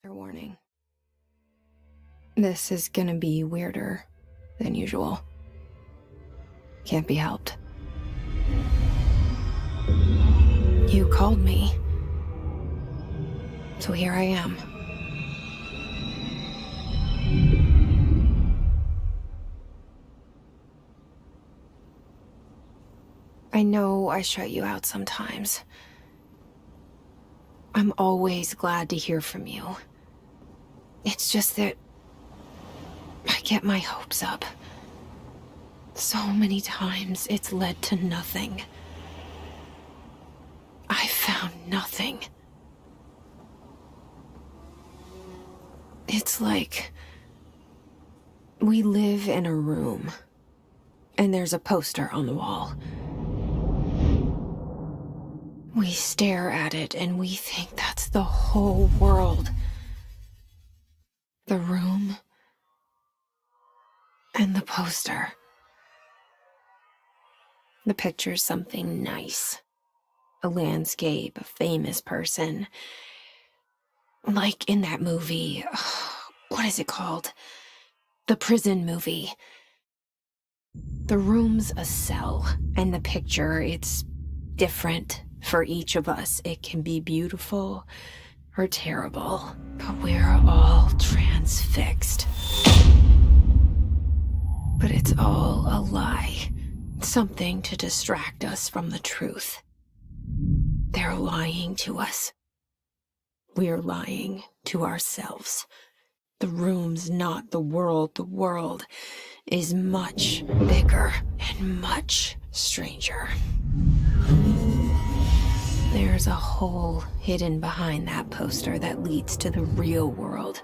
Warning. This is gonna be weirder than usual. Can't be helped. You called me. So here I am. I know I shut you out sometimes. I'm always glad to hear from you. It's just that I get my hopes up. So many times it's led to nothing. I found nothing. It's like we live in a room, and there's a poster on the wall. We stare at it and we think that's the whole world. The room and the poster. The picture's something nice. A landscape, a famous person. Like in that movie, what is it called? The prison movie. The room's a cell, and the picture, it's different for each of us. It can be beautiful or terrible, but we're all transfixed. But it's all a lie. Something to distract us from the truth. They're lying to us. We're lying to ourselves. The room's not the world. The world is much bigger and much stranger. There's a hole hidden behind that poster that leads to the real world.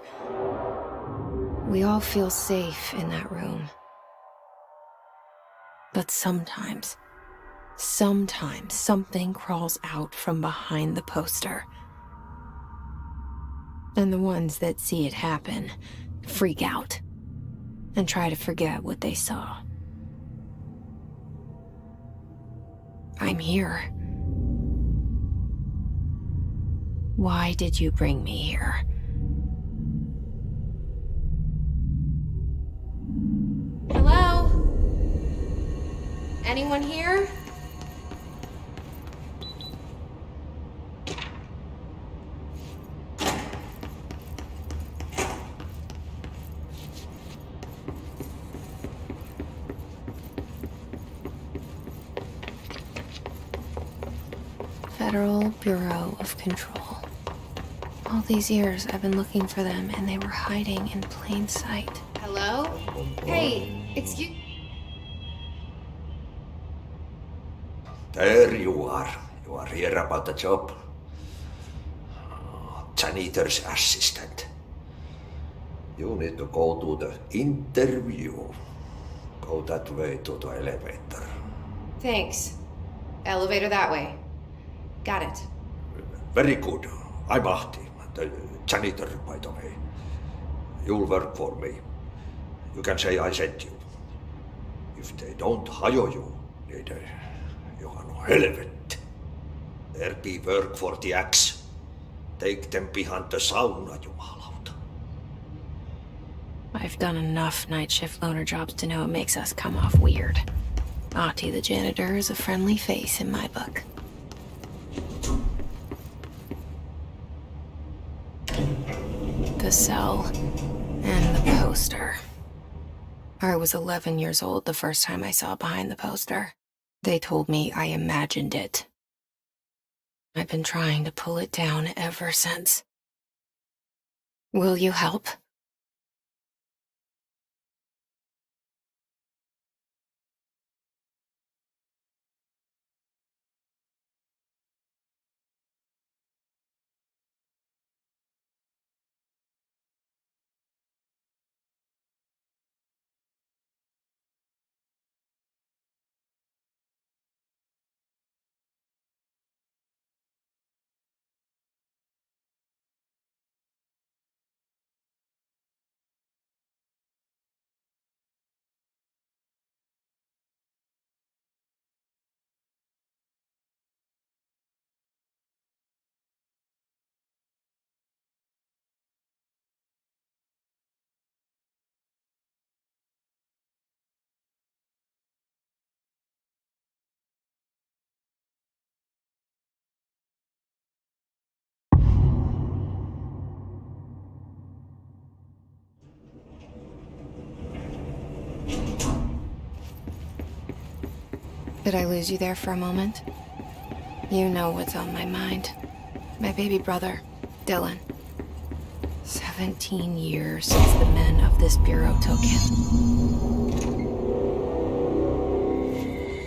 We all feel safe in that room. But sometimes something crawls out from behind the poster. And the ones that see it happen freak out and try to forget what they saw. I'm here. Why did you bring me here? Hello? Anyone here? Federal Bureau of Control. All these years I've been looking for them and they were hiding in plain sight. Hello? Hey, excuse... There you are. You are here about the job. Janitor's assistant. You need to go to the interview. Go that way to the elevator. Thanks. Elevator that way. Got it. Very good. I'm Ahti, the janitor, by the way. You'll work for me. You can say I sent you. If they don't hire you, niin johan on helvetti. There be work for the axe. Take them behind the sauna, jumalauta. I've done enough night shift loner jobs to know it makes us come off weird. Ahti the janitor is a friendly face in my book. The cell and the poster. I was 11 years old the first time I saw behind the poster. They told me I imagined it. I've been trying to pull it down ever since. Will you help? Did I lose you there for a moment? You know what's on my mind. My baby brother, Dylan. 17 years since the men of this bureau took him.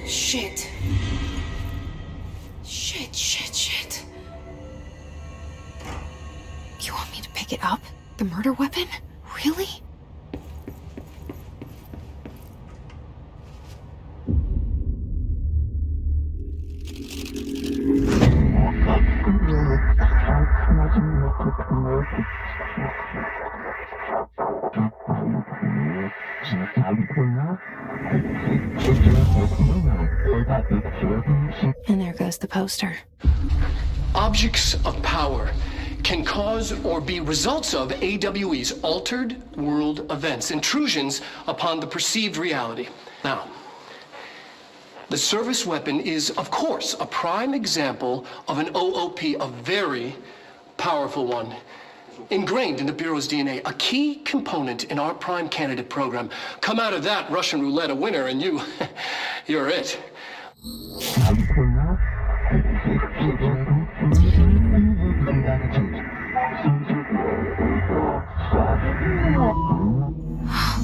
Shit. Shit. You want me to pick it up? The murder weapon? Really? And there goes the poster. Objects of power can cause or be results of AWE's altered world events, intrusions upon the perceived reality. Now, the service weapon is, of course, a prime example of an OOP, a very powerful one, ingrained in the Bureau's DNA, a key component in our prime candidate program. Come out of that Russian roulette a winner, and you're it.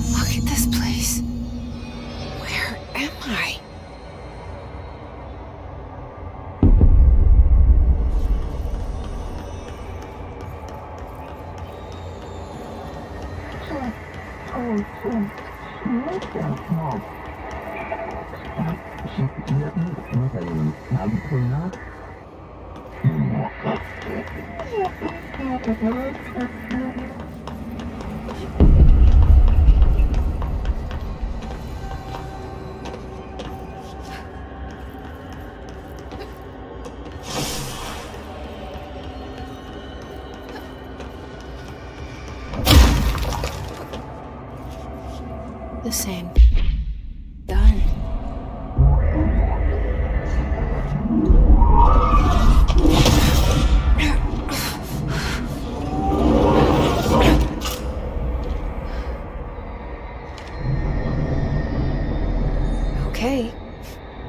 Look at this place. Where am I? The same. Done. Okay.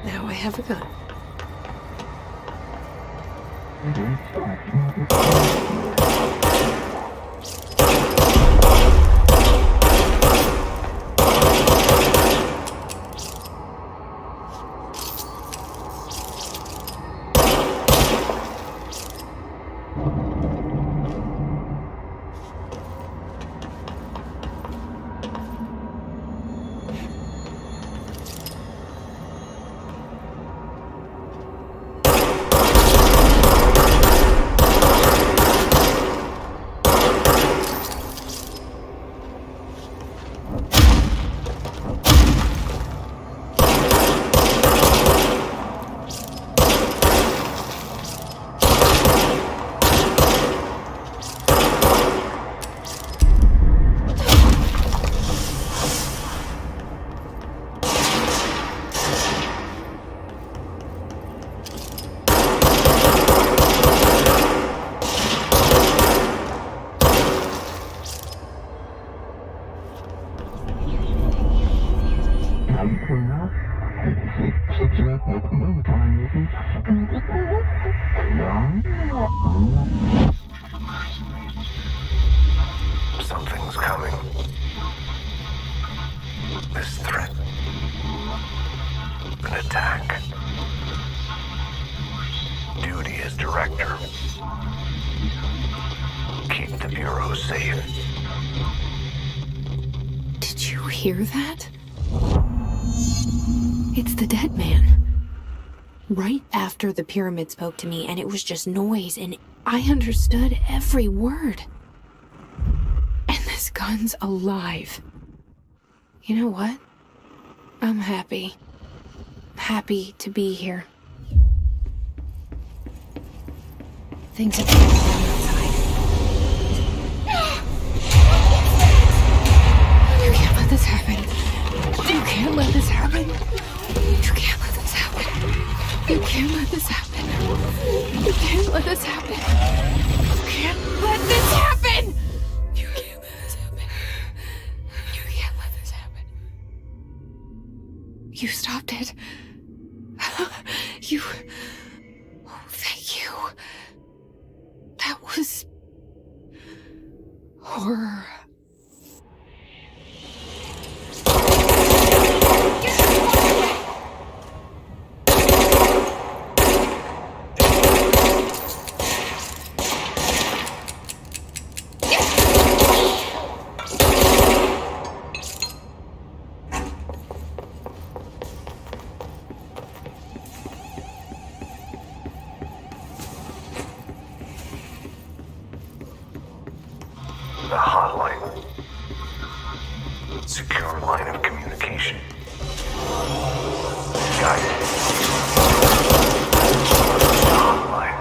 Now I have a gun. Something's coming. This threat. An attack. Duty as director. Keep the Bureau safe. Did you hear that? It's the dead man. Right after the pyramid spoke to me, and it was just noise, and I understood every word. And this gun's alive. You know what? I'm happy. Happy to be here. Things are going down outside. You can't let this happen. You can't let this happen. You can't let this happen. You can't let this happen. You can't let this happen. You can't let this happen. You can't let this happen. You can't let this happen. You stopped it. was horror. The hotline. Secure line of communication. Guided. The hotline.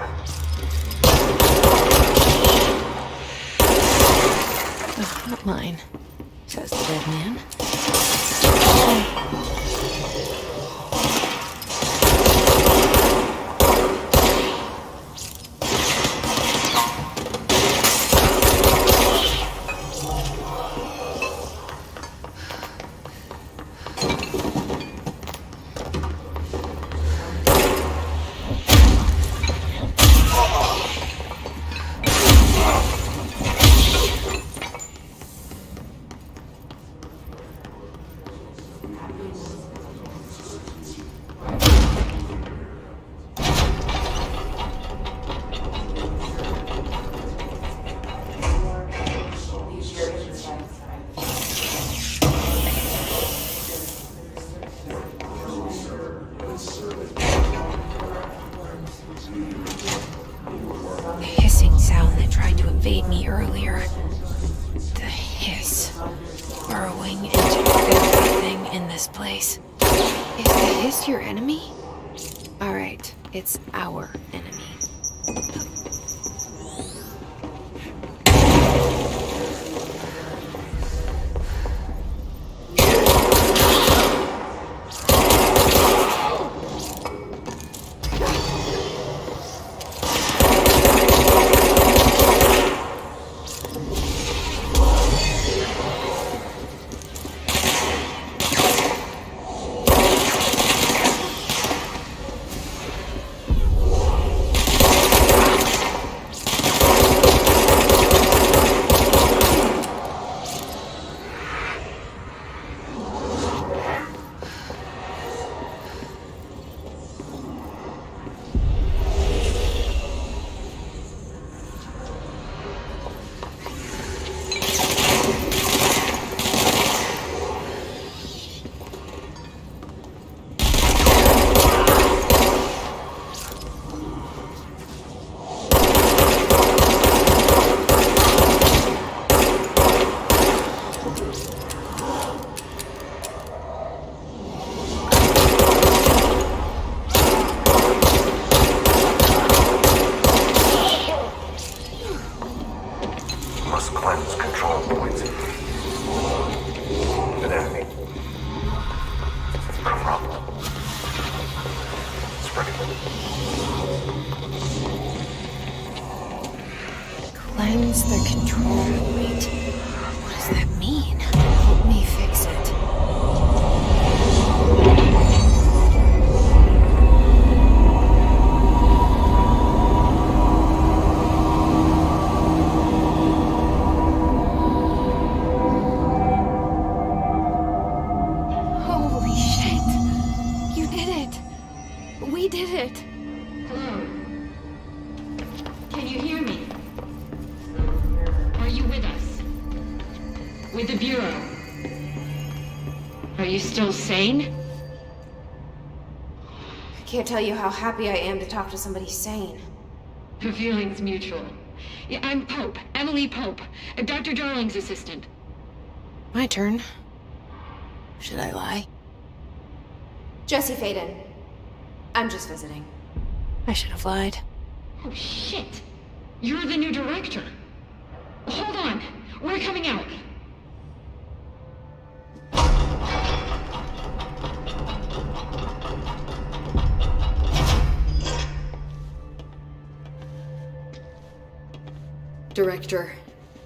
The hotline, says the dead man. Hissing sound that tried to invade me earlier. The hiss. Burrowing into everything in this place. Is the hiss your enemy? Alright, it's our enemy. Must cleanse control points. An enemy. Corrupt. Spreading. Cleanse the control point. What does that mean? Help me fix it. Holy shit! You did it! We did it! Hello? Can you hear me? Are you with us? With the Bureau? Are you still sane? I can't tell you how happy I am to talk to somebody sane. The feeling's mutual. Yeah, I'm Pope, Emily Pope, Dr. Darling's assistant. My turn. Should I lie? Jesse Faden. I'm just visiting. I should have lied. Oh, shit. You're the new director. Hold on. We're coming out. Director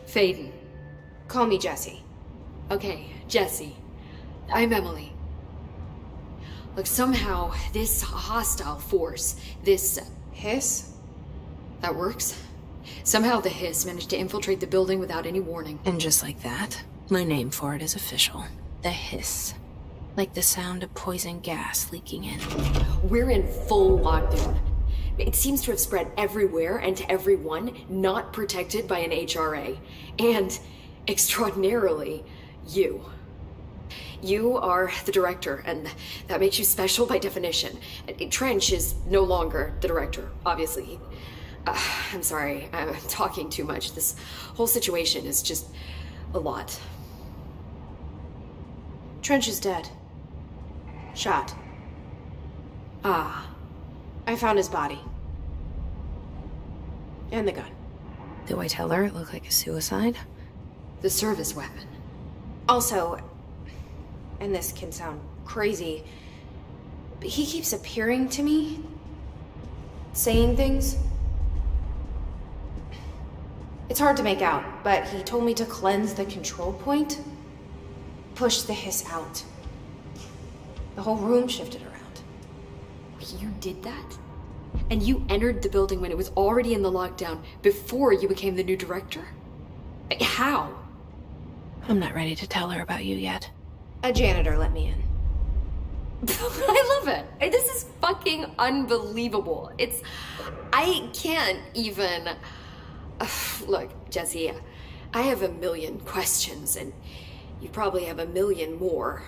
Faden. Call me Jesse. Okay, Jesse. I'm Emily. Look, somehow this hostile force, this Hiss? that works. Somehow the Hiss managed to infiltrate the building without any warning. And just like that, my name for it is official. The Hiss. Like the sound of poison gas leaking in. We're in full lockdown. It seems to have spread everywhere and to everyone not protected by an HRA. And, extraordinarily, you. You are the director, and that makes you special by definition. Trench is no longer the director, obviously. I'm sorry, I'm talking too much. This whole situation is just a lot. Trench is dead. Shot. Ah. I found his body. And the gun. Do I tell her it looked like a suicide? The service weapon. Also, and this can sound crazy, but he keeps appearing to me, saying things. It's hard to make out, but he told me to cleanse the control point, push the Hiss out. The whole room shifted around. You did that? And you entered the building when it was already in the lockdown before you became the new director? How? I'm not ready to tell her about you yet. A janitor let me in. I love it. This is fucking unbelievable. I can't even... Look, Jesse, I have a million questions, and you probably have a million more.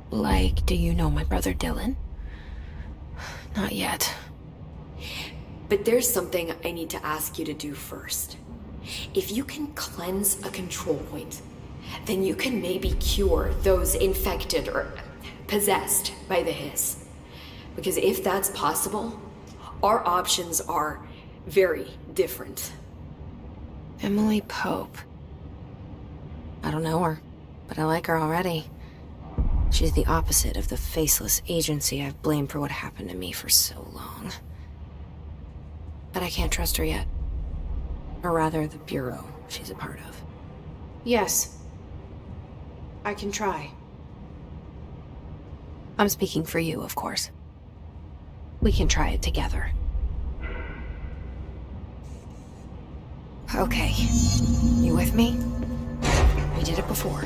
Like, do you know my brother Dylan? Not yet. But there's something I need to ask you to do first. If you can cleanse a control point, then you can maybe cure those infected or possessed by the Hiss. Because if that's possible, our options are very different. Emily Pope. I don't know her, but I like her already. She's the opposite of the faceless agency I've blamed for what happened to me for so long. But I can't trust her yet. Or rather, the Bureau she's a part of. Yes. I can try. I'm speaking for you, of course. We can try it together. Okay. You with me? We did it before.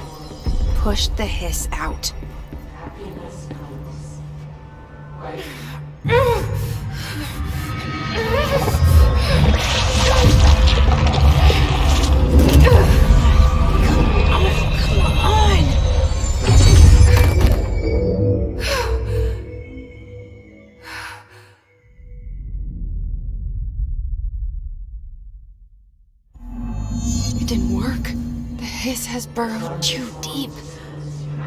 Push the Hiss out. It didn't work. The Hiss has burrowed too deep.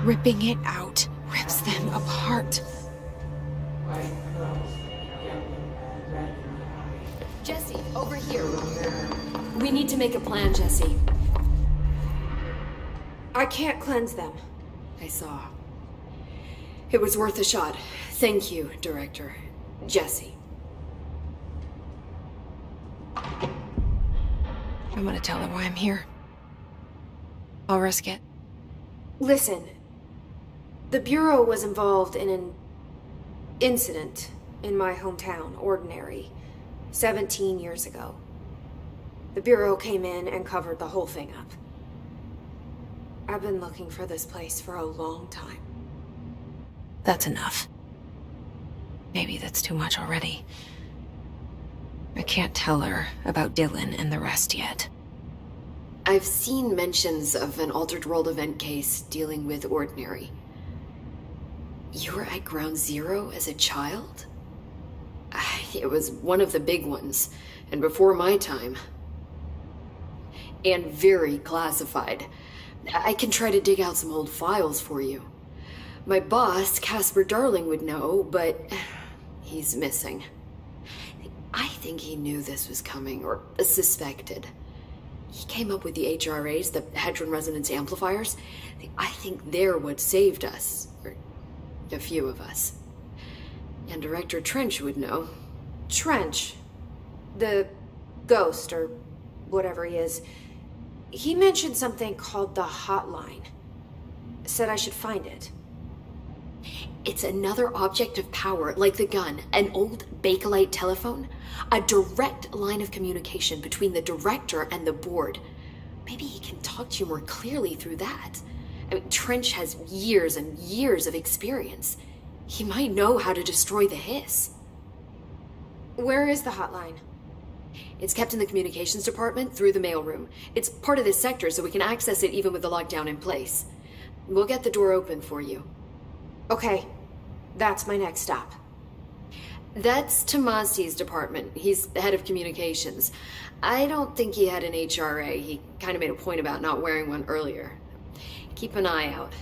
Ripping it out rips them apart. Jesse, over here. We need to make a plan, Jesse. I can't cleanse them. I saw. It was worth a shot. Thank you, Director. Jesse. I'm gonna tell her why I'm here. I'll risk it. Listen. The Bureau was involved in an incident in my hometown, Ordinary, 17 years ago. The Bureau came in and covered the whole thing up. I've been looking for this place for a long time. That's enough. Maybe that's too much already. I can't tell her about Dylan and the rest yet. I've seen mentions of an Altered World event case dealing with Ordinary. You were at Ground Zero as a child? It was one of the big ones, and before my time. And very classified. I can try to dig out some old files for you. My boss, Casper Darling, would know, but he's missing. I think he knew this was coming, or suspected. He came up with the HRAs, the Hadron Resonance Amplifiers. I think they're what saved us, or a few of us. And Director Trench would know. Trench, the ghost, or whatever he is, he mentioned something called the Hotline. Said I should find it. It's another object of power, like the gun, an old Bakelite telephone. A direct line of communication between the director and the board. Maybe he can talk to you more clearly through that. I mean, Trench has years and years of experience. He might know how to destroy the hiss. Where is the hotline? It's kept in the communications department through the mailroom. It's part of this sector, so we can access it even with the lockdown in place. We'll get the door open for you. Okay, that's my next stop. That's Tomasi's department. He's the head of communications. I don't think he had an HRA. He kind of made a point about not wearing one earlier. Keep an eye out.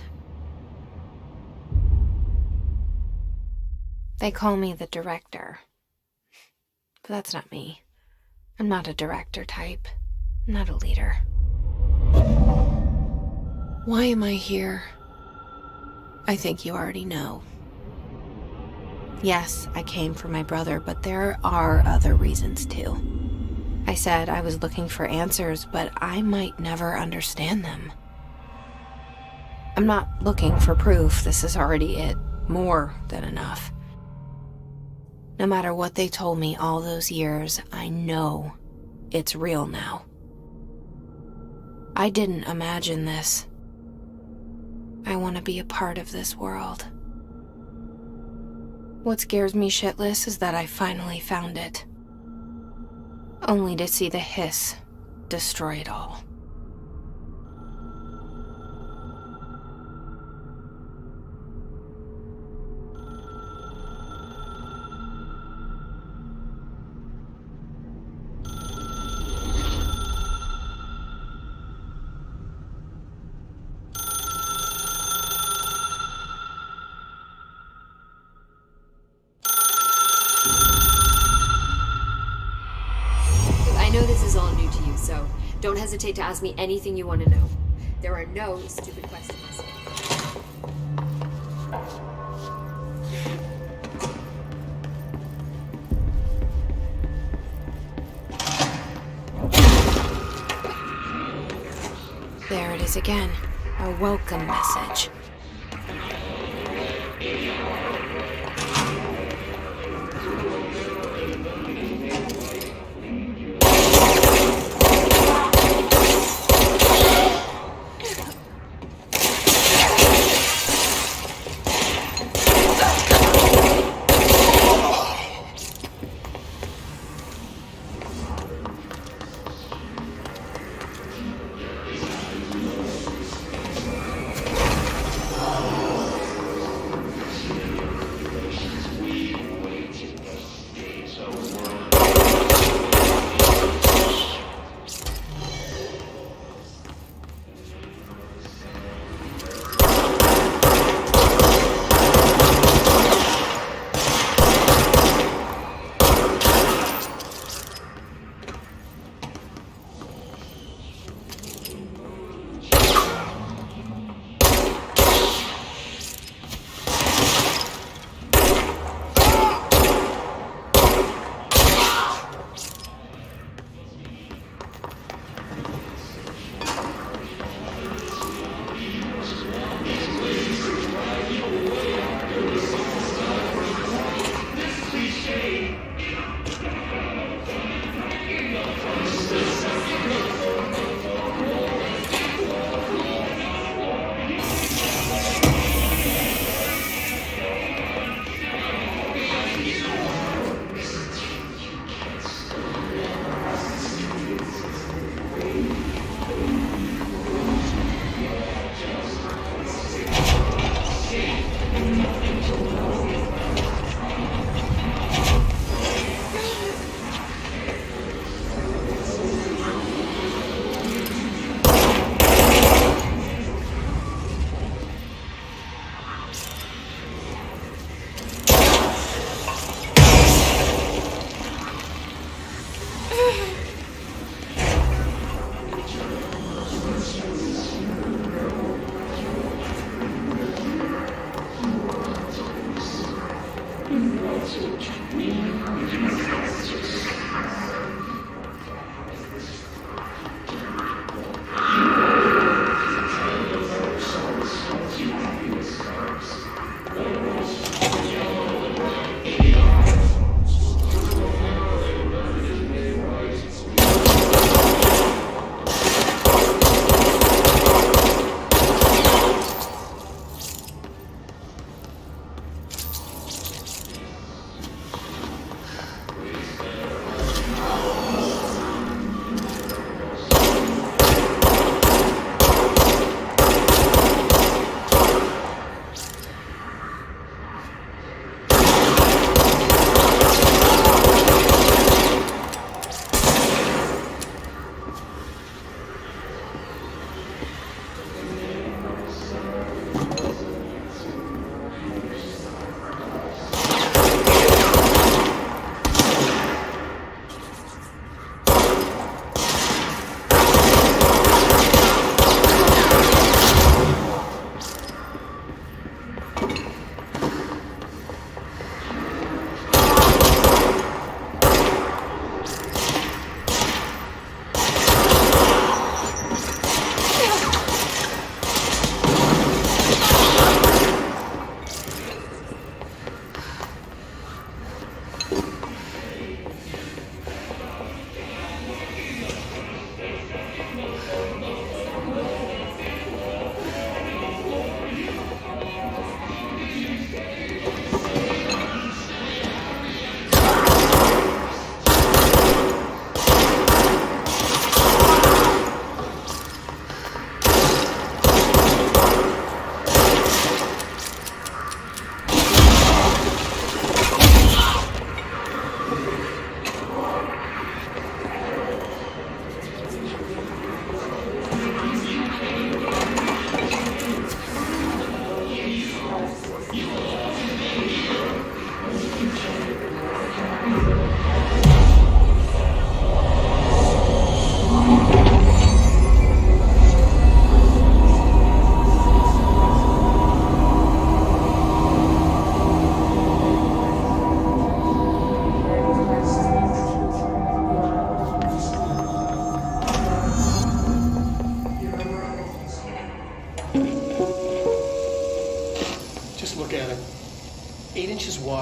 They call me the director. But that's not me. I'm not a director type. I'm not a leader. Why am I here? I think you already know. Yes, I came for my brother, but there are other reasons too. I said I was looking for answers, but I might never understand them. I'm not looking for proof. This is already it. More than enough. No matter what they told me all those years, I know it's real now. I didn't imagine this. I want to be a part of this world. What scares me shitless is that I finally found it. Only to see the hiss destroy it all. I know this is all new to you, so don't hesitate to ask me anything you want to know. There are no stupid questions. There it is again. A welcome message.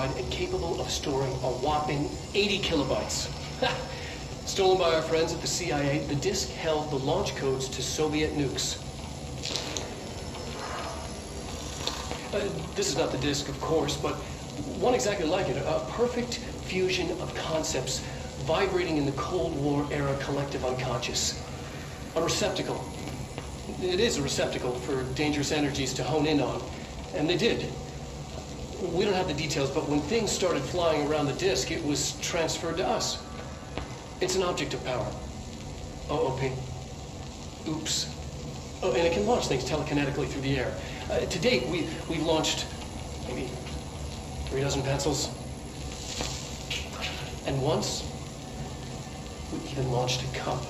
classified and capable of storing a whopping 80 kilobytes. Stolen by our friends at the CIA, the disk held the launch codes to Soviet nukes. This is not the disk, of course, but one exactly like it. A perfect fusion of concepts vibrating in the Cold War era collective unconscious. A receptacle. It is a receptacle for dangerous energies to hone in on. And they did. We don't have the details, but when things started flying around the disk, it was transferred to us. It's an object of power. OOP. Oops. Oh, and it can launch things telekinetically through the air. To date, we've launched maybe 3 dozen pencils. And once, we even launched a cup.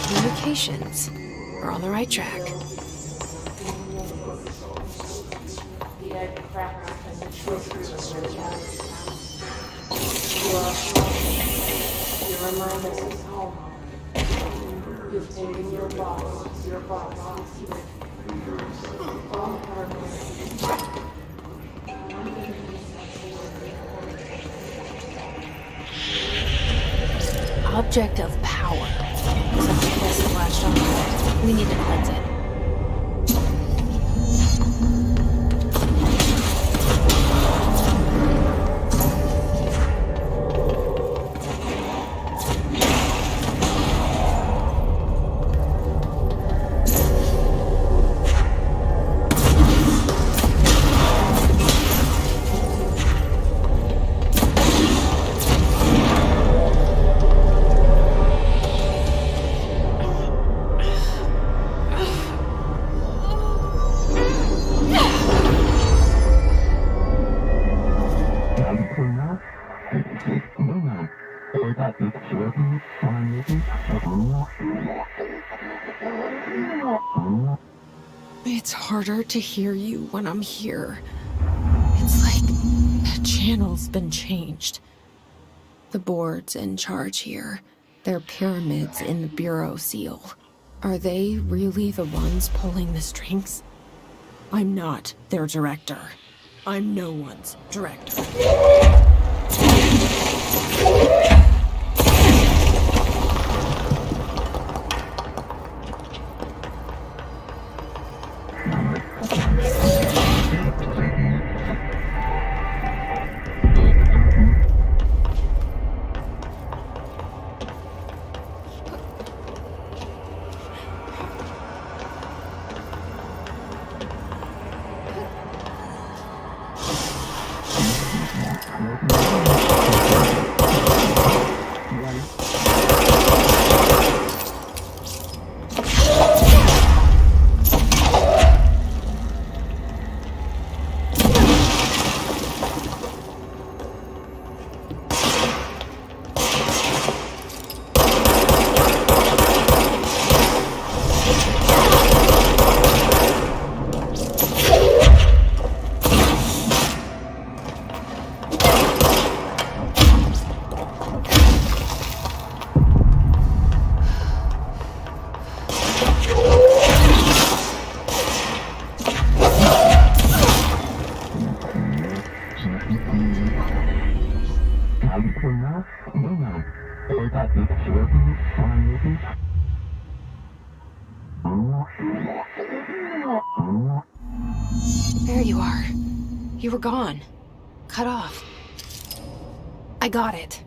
Communications. We're on the right track. Object of power. Something has splashed on it. We need to cleanse it. It's harder to hear you when I'm here. It's like the channel's been changed. The board's in charge here. They're pyramids in the Bureau seal. Are they really the ones pulling the strings? I'm not their director. I'm no one's director. There you are. You were gone. Cut off. I got it.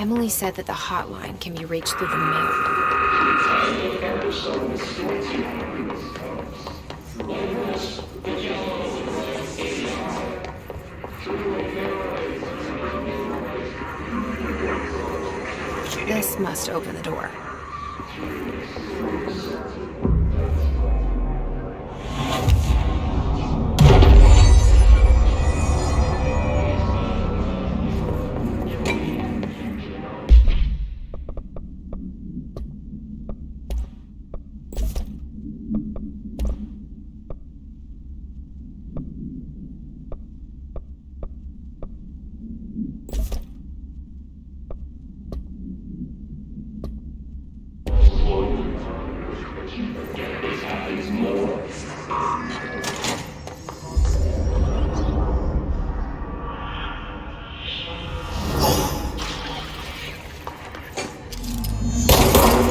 Emily said that the hotline can be reached through the mail. This must open the door.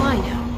Fly now.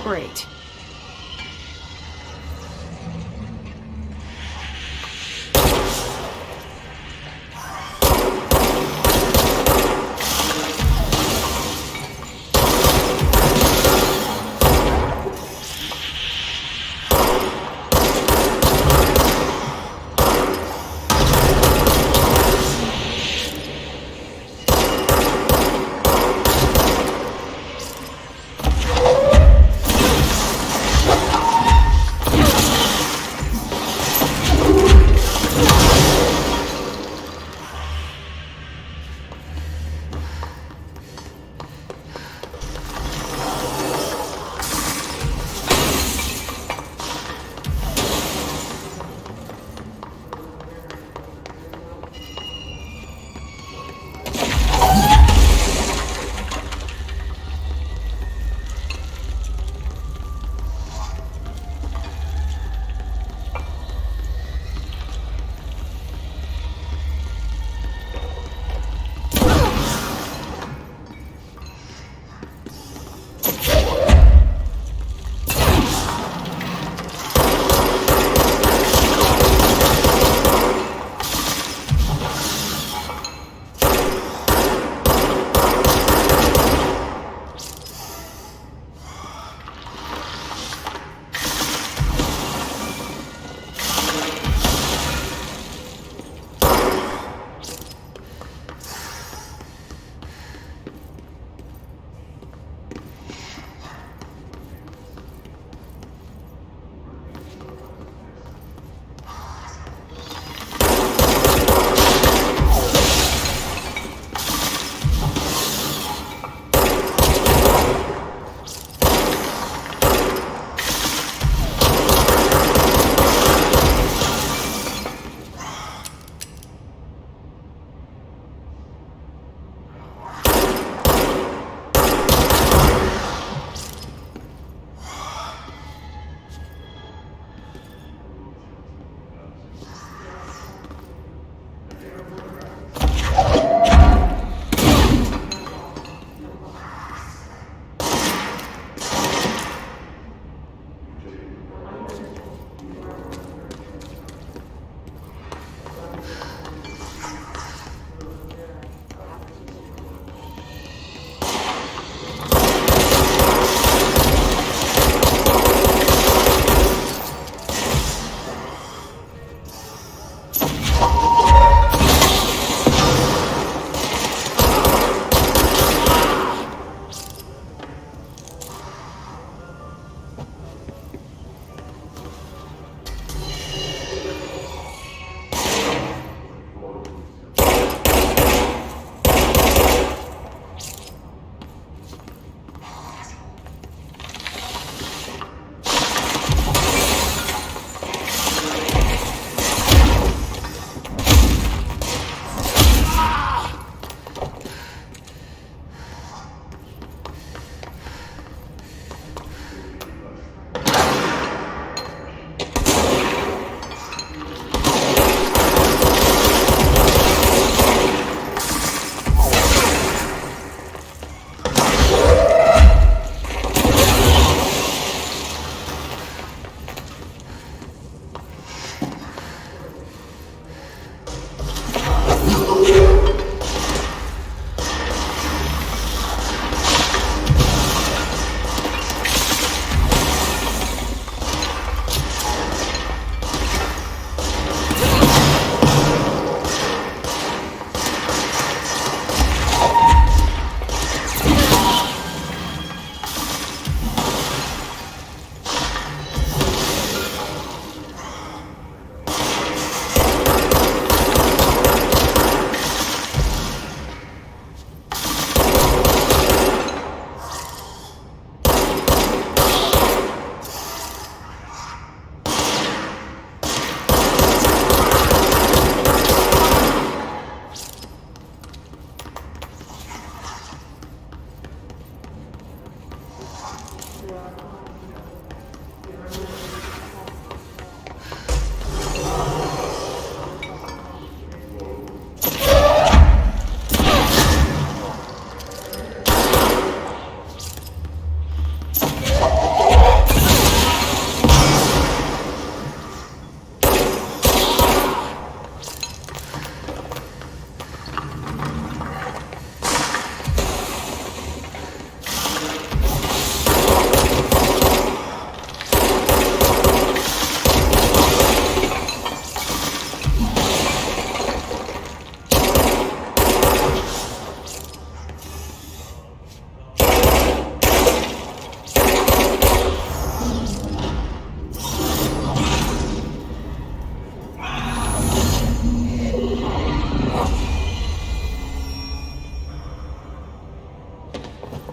Great. Great.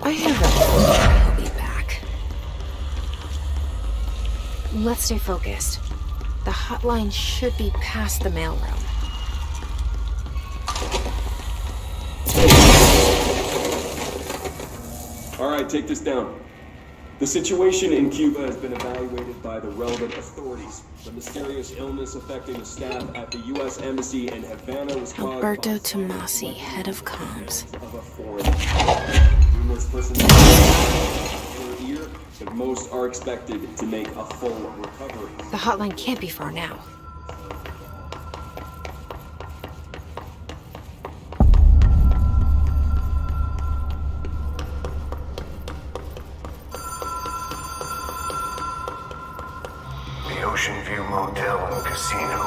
I have a feeling he'll be back. Let's stay focused. The hotline should be past the mailroom. All right, take this down. The situation in Cuba has been evaluated by the relevant authorities. The mysterious illness affecting the staff at the U.S. Embassy in Havana was caused Alberto by Tomasi, head of comms. of a foreign power. Numerous persons ear, but most are expected to make a full recovery. The hotline can't be far now. The Ocean View Motel and Casino.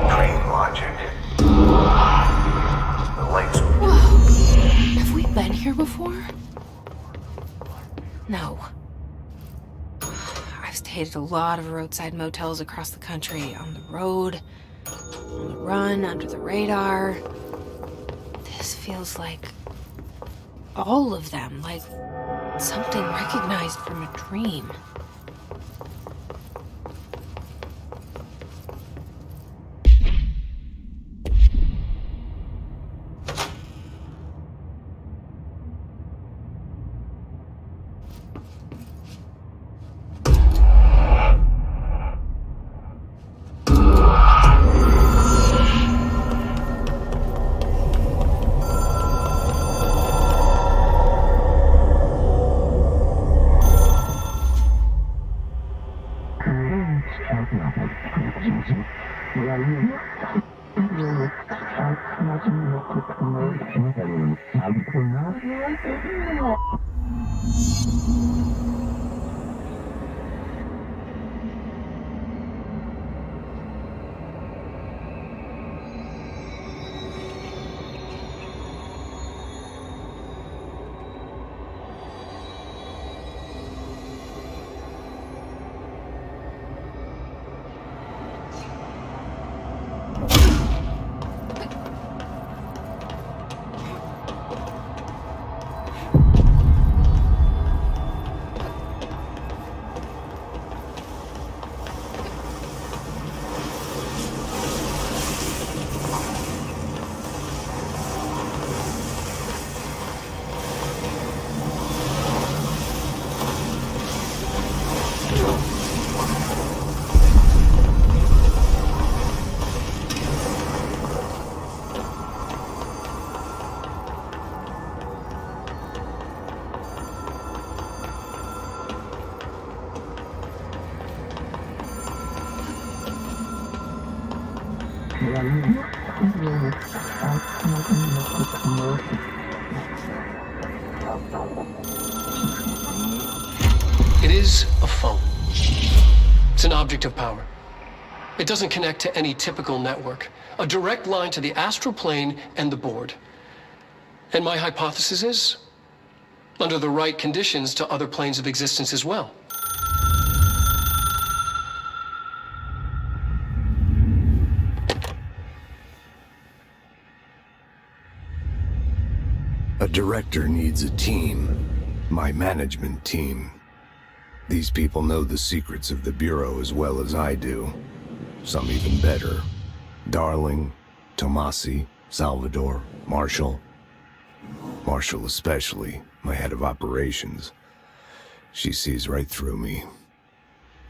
Dream Logic. The lights were... Whoa! Have we been here before? No. I've stayed at a lot of roadside motels across the country, on the road, on the run, under the radar. This feels like all of them, like something recognized from a dream. It is a phone. It's an object of power. It doesn't connect to any typical network. A direct line to the astral plane and the board. And my hypothesis is, under the right conditions, to other planes of existence as well. A director needs a team. My management team. These people know the secrets of the Bureau as well as I do. Some even better. Darling, Tomasi, Salvador, Marshall. Marshall especially, my head of operations. She sees right through me.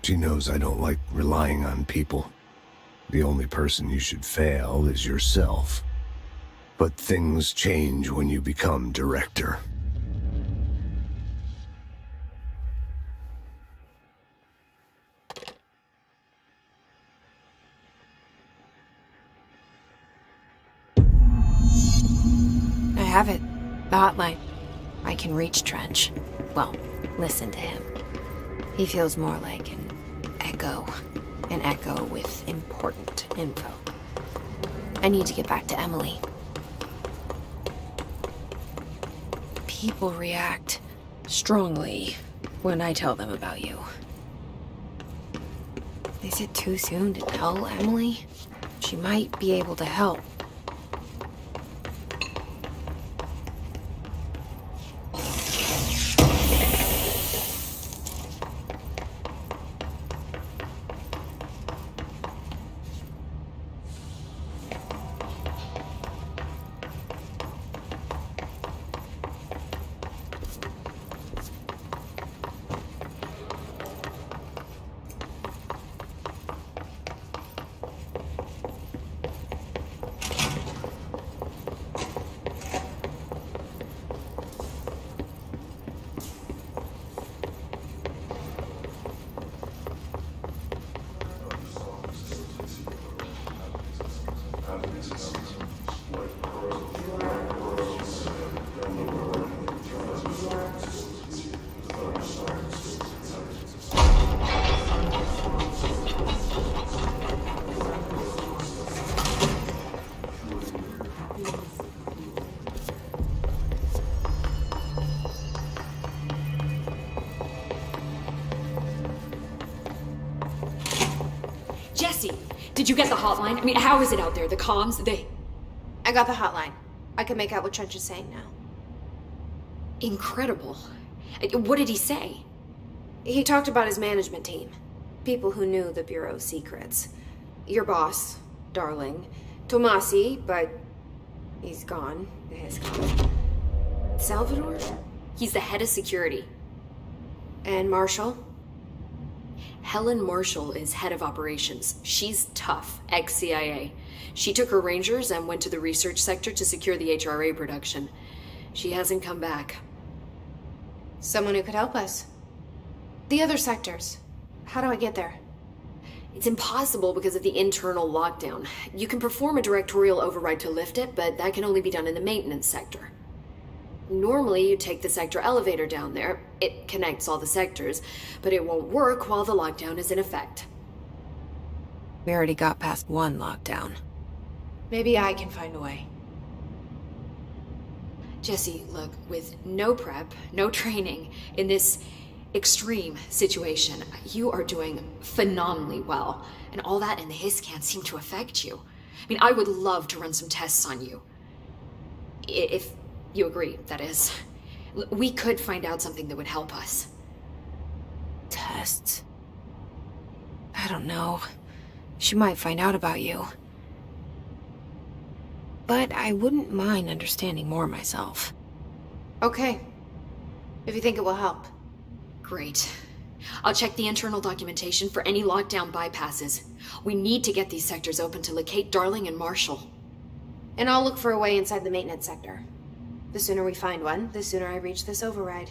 She knows I don't like relying on people. The only person you should fail is yourself. But things change when you become director. I have it. The hotline. I can reach Trench. Well, listen to him. He feels more like an echo. An echo with important info. I need to get back to Emily. People react strongly when I tell them about you. Is it too soon to tell Emily? She might be able to help. Did you get the hotline? I mean, how is it out there? The comms? I got the hotline. I can make out what Trench is saying now. Incredible. What did he say? He talked about his management team. People who knew the Bureau's secrets. Your boss, Darling. Tomasi, but he's gone. He's gone. Salvador? He's the head of security. And Marshall? Helen Marshall is head of operations. She's tough, ex-CIA. She took her Rangers and went to the research sector to secure the HRA production. She hasn't come back. Someone who could help us. The other sectors. How do I get there? It's impossible because of the internal lockdown. You can perform a directorial override to lift it, but that can only be done in the maintenance sector. Normally, you take the sector elevator down there. It connects all the sectors, but it won't work while the lockdown is in effect. We already got past one lockdown. Maybe I can find a way. Jesse, look, with no prep, no training, in this extreme situation, you are doing phenomenally well. And all that and the hiss can't seem to affect you. I mean, I would love to run some tests on you. If you agree, that is. We could find out something that would help us. Tests? I don't know. She might find out about you. But I wouldn't mind understanding more myself. Okay. If you think it will help. Great. I'll check the internal documentation for any lockdown bypasses. We need to get these sectors open to locate Darling and Marshall. And I'll look for a way inside the maintenance sector. The sooner we find one, the sooner I reach this override.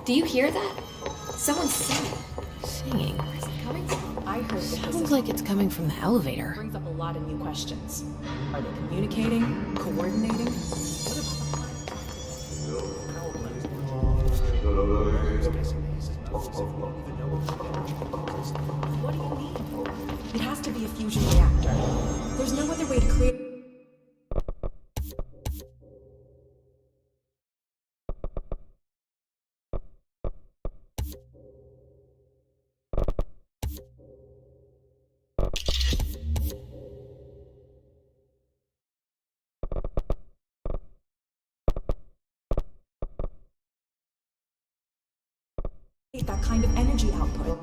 Do you hear that? Someone's singing. Singing? Where's it coming from? I heard that this Sounds like it's coming from the elevator. brings up a lot of new questions. Are they communicating? Coordinating? What do you mean? It has to be a fusion reactor. There's no other way to create... that kind of energy output.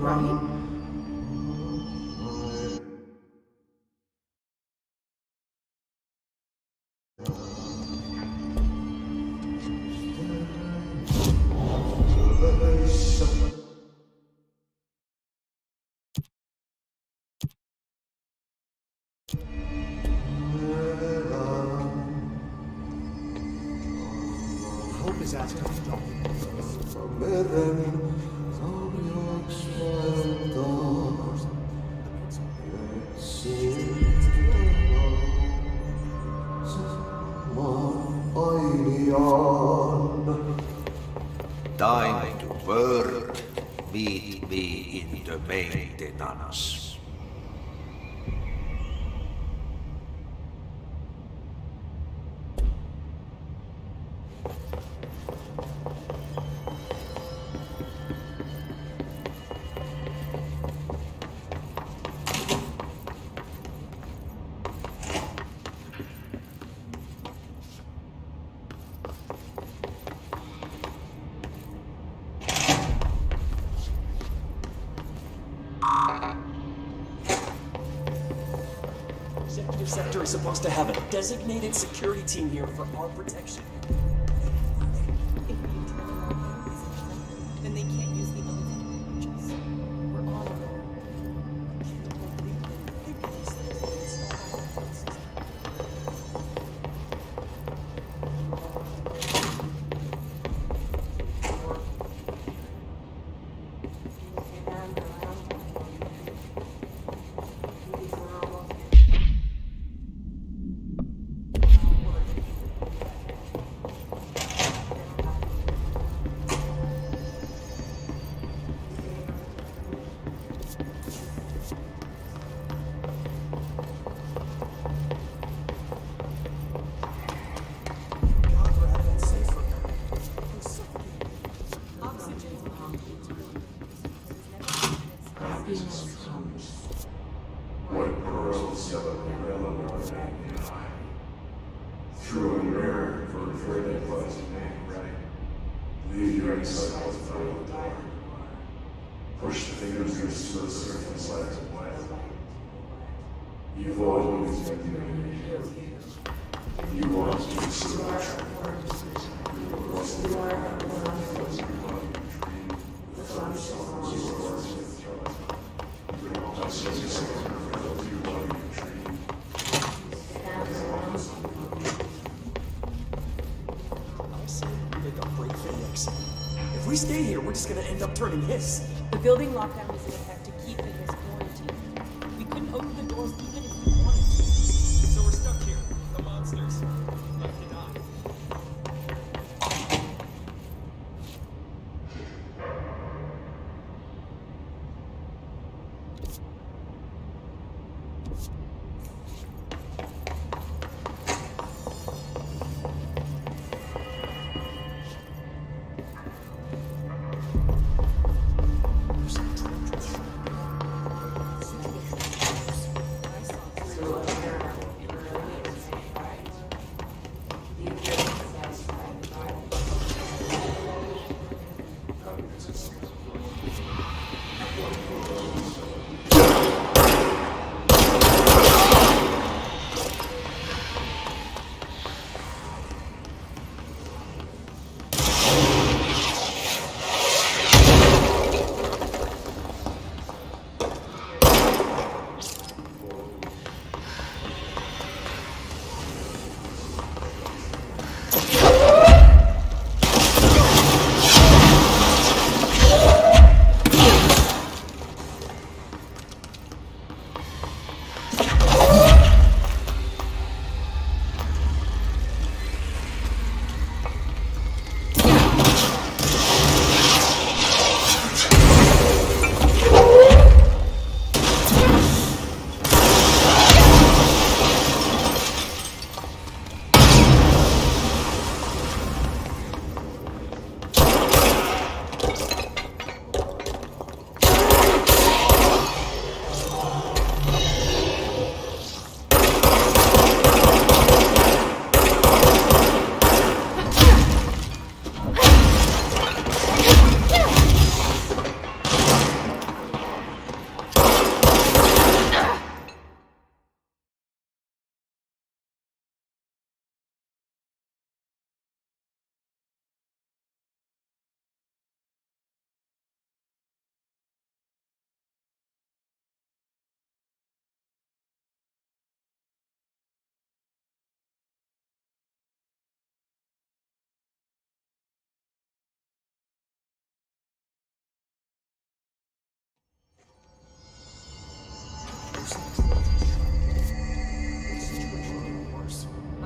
Right? disaster. Time to work. Meet me in the maintenance. Executive Sector is supposed to have a designated security team here for our protection. Then they can't use the unlimited bridges. We're all alone. What pearls of a relevant through a mirror for further pleasant right? Leave your inside out through the door. Push the fingers to the surface like a web. You've always been me. You want to search. If we stay here, we're just gonna end up turning his. The building lockdown is in effect to keep in his quarantine. We couldn't open the doors even if we wanted to. So we're stuck here. The monsters. Left to die.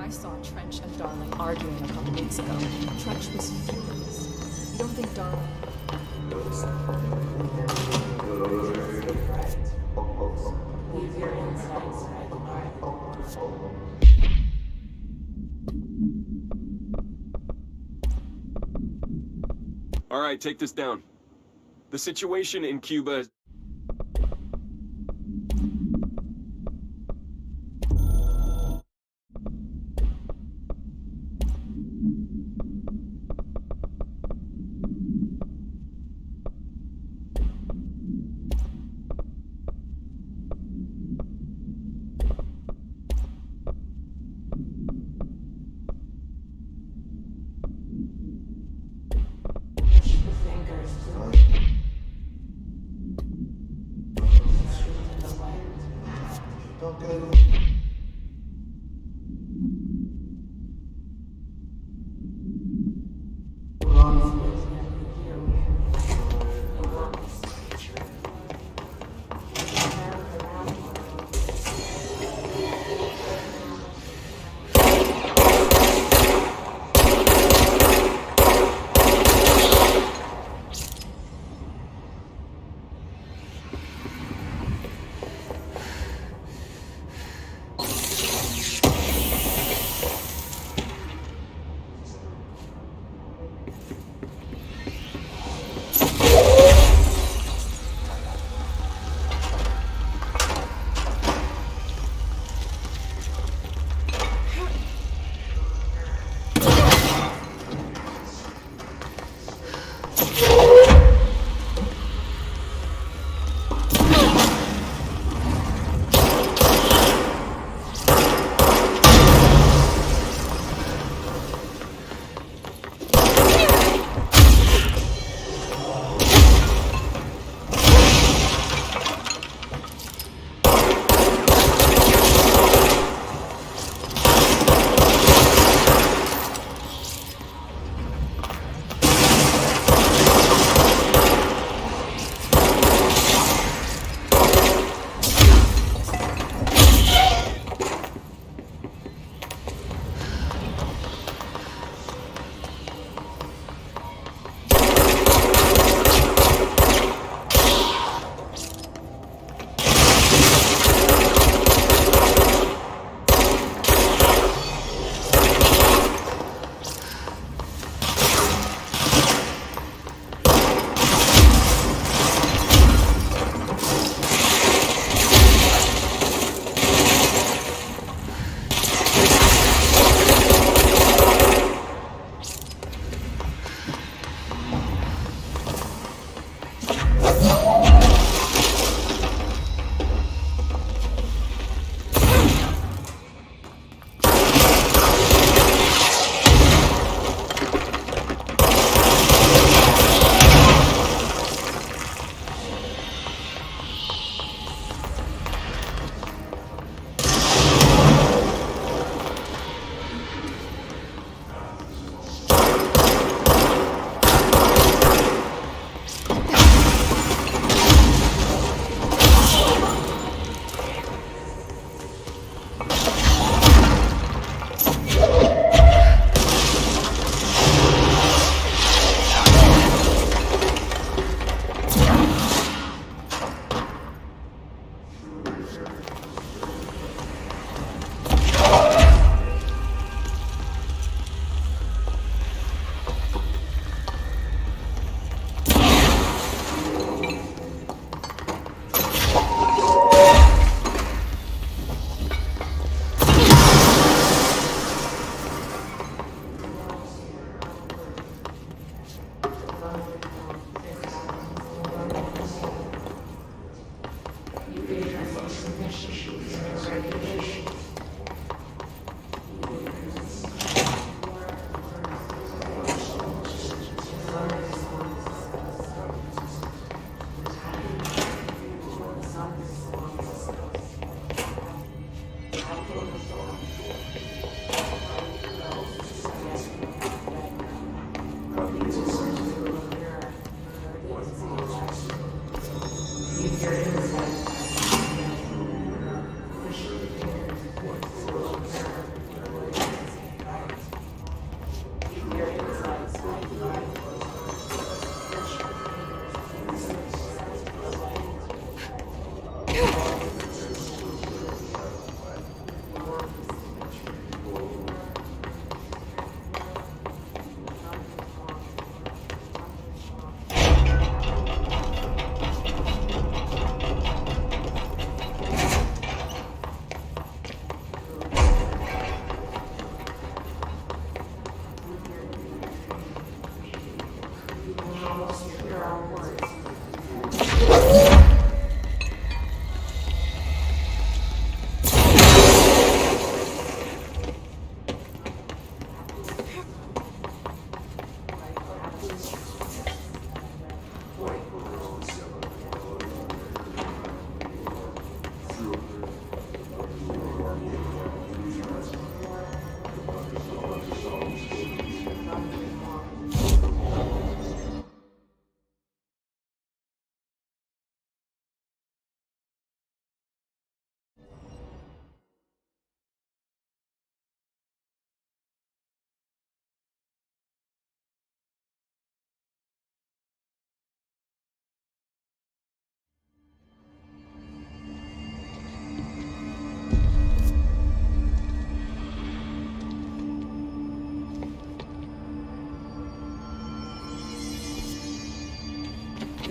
I saw Trench and Darling arguing a couple weeks ago. Trench was furious. You don't think Darling... All right, take this down. The situation in Cuba is...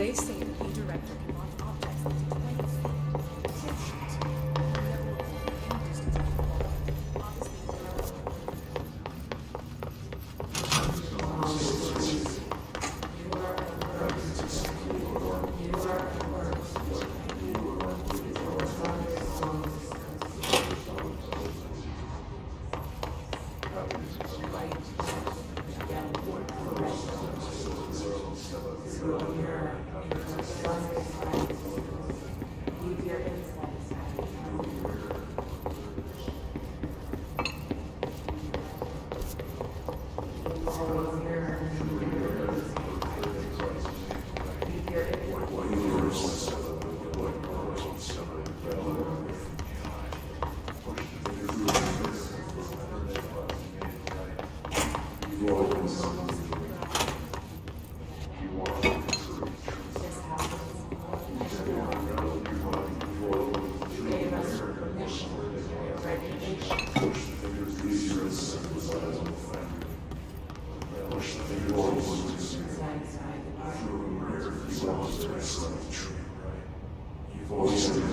They say the key director can launch objects up to 20 feet. Any distance from the ball. Obviously,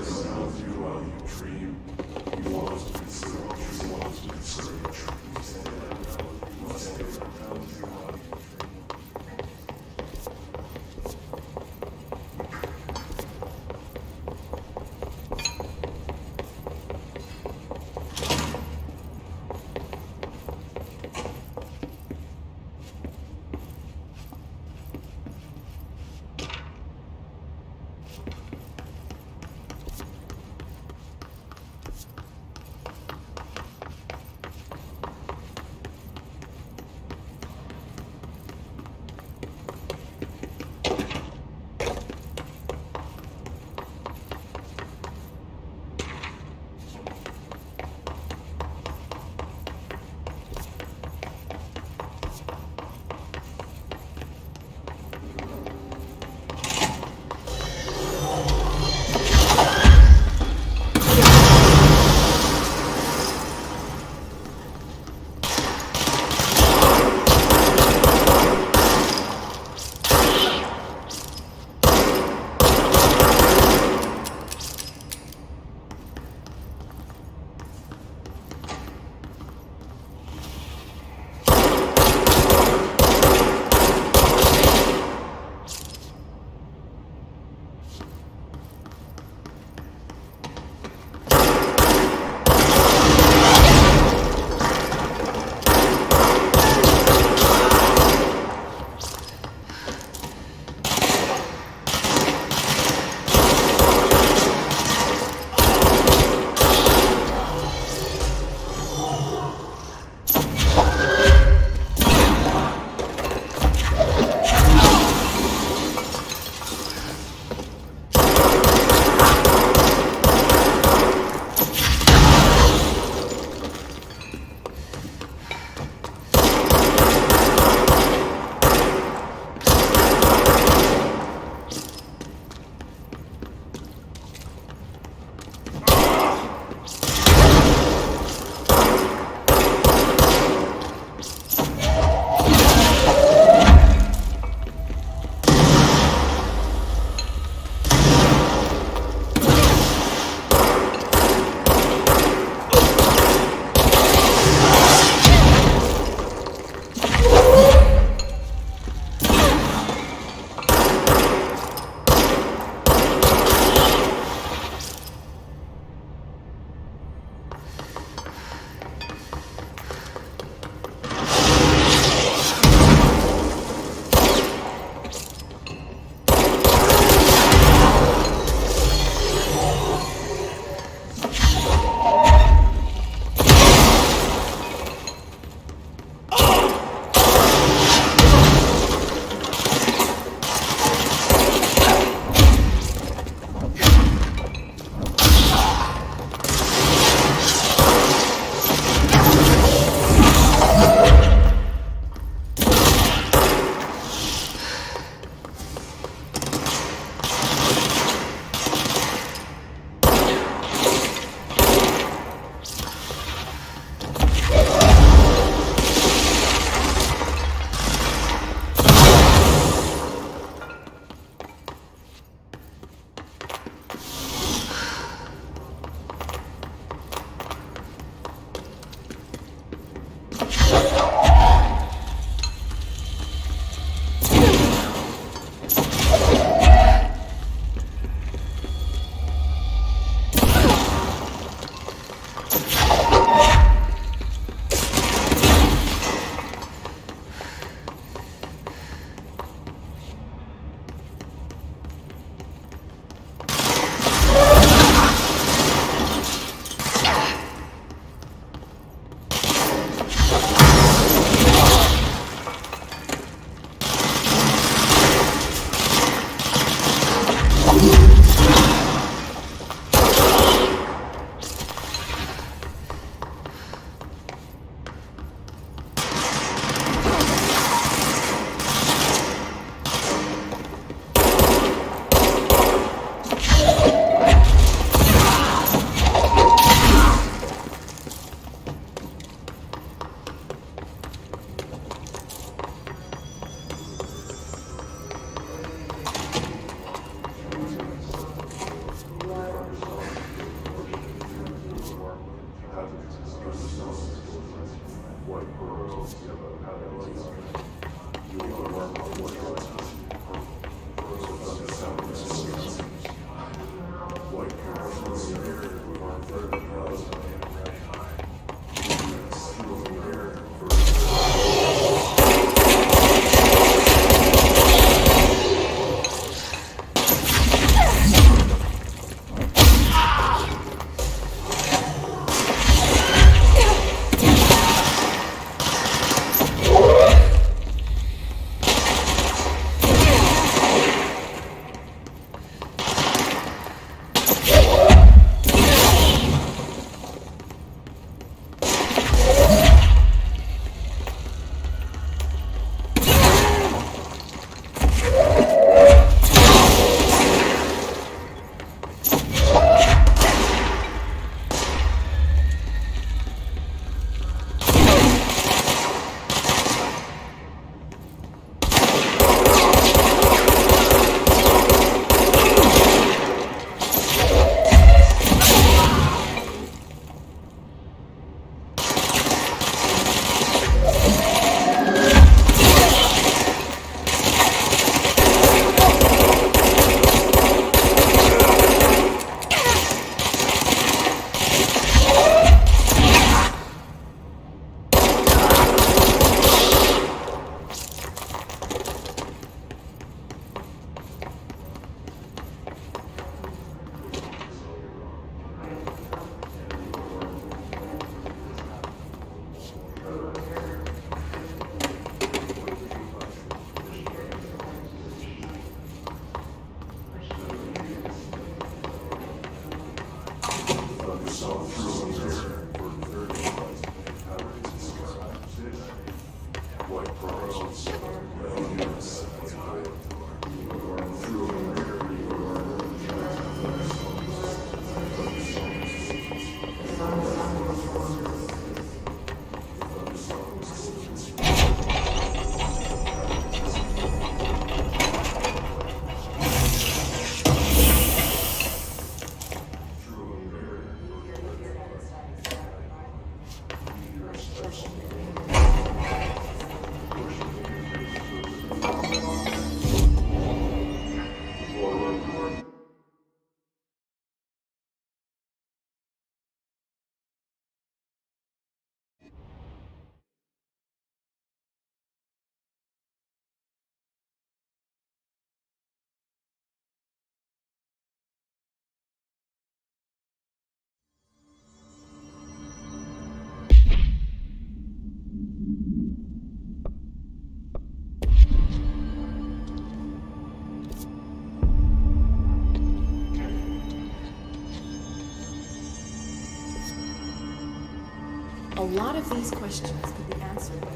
A lot of these questions could be answered by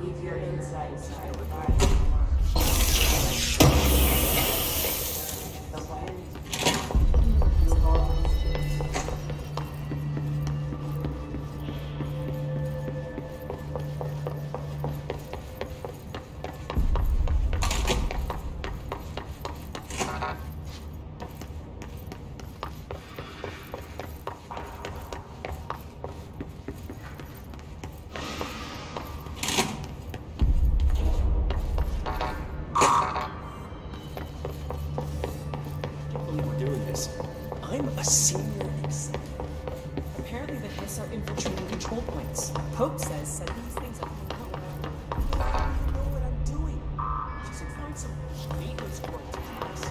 leave your insights to the body. I'm a senior executive. Apparently the Hiss are infiltrating control points. Pope says send these things up to the mountain. I don't know what I'm doing. You should find some maintenance work to do this.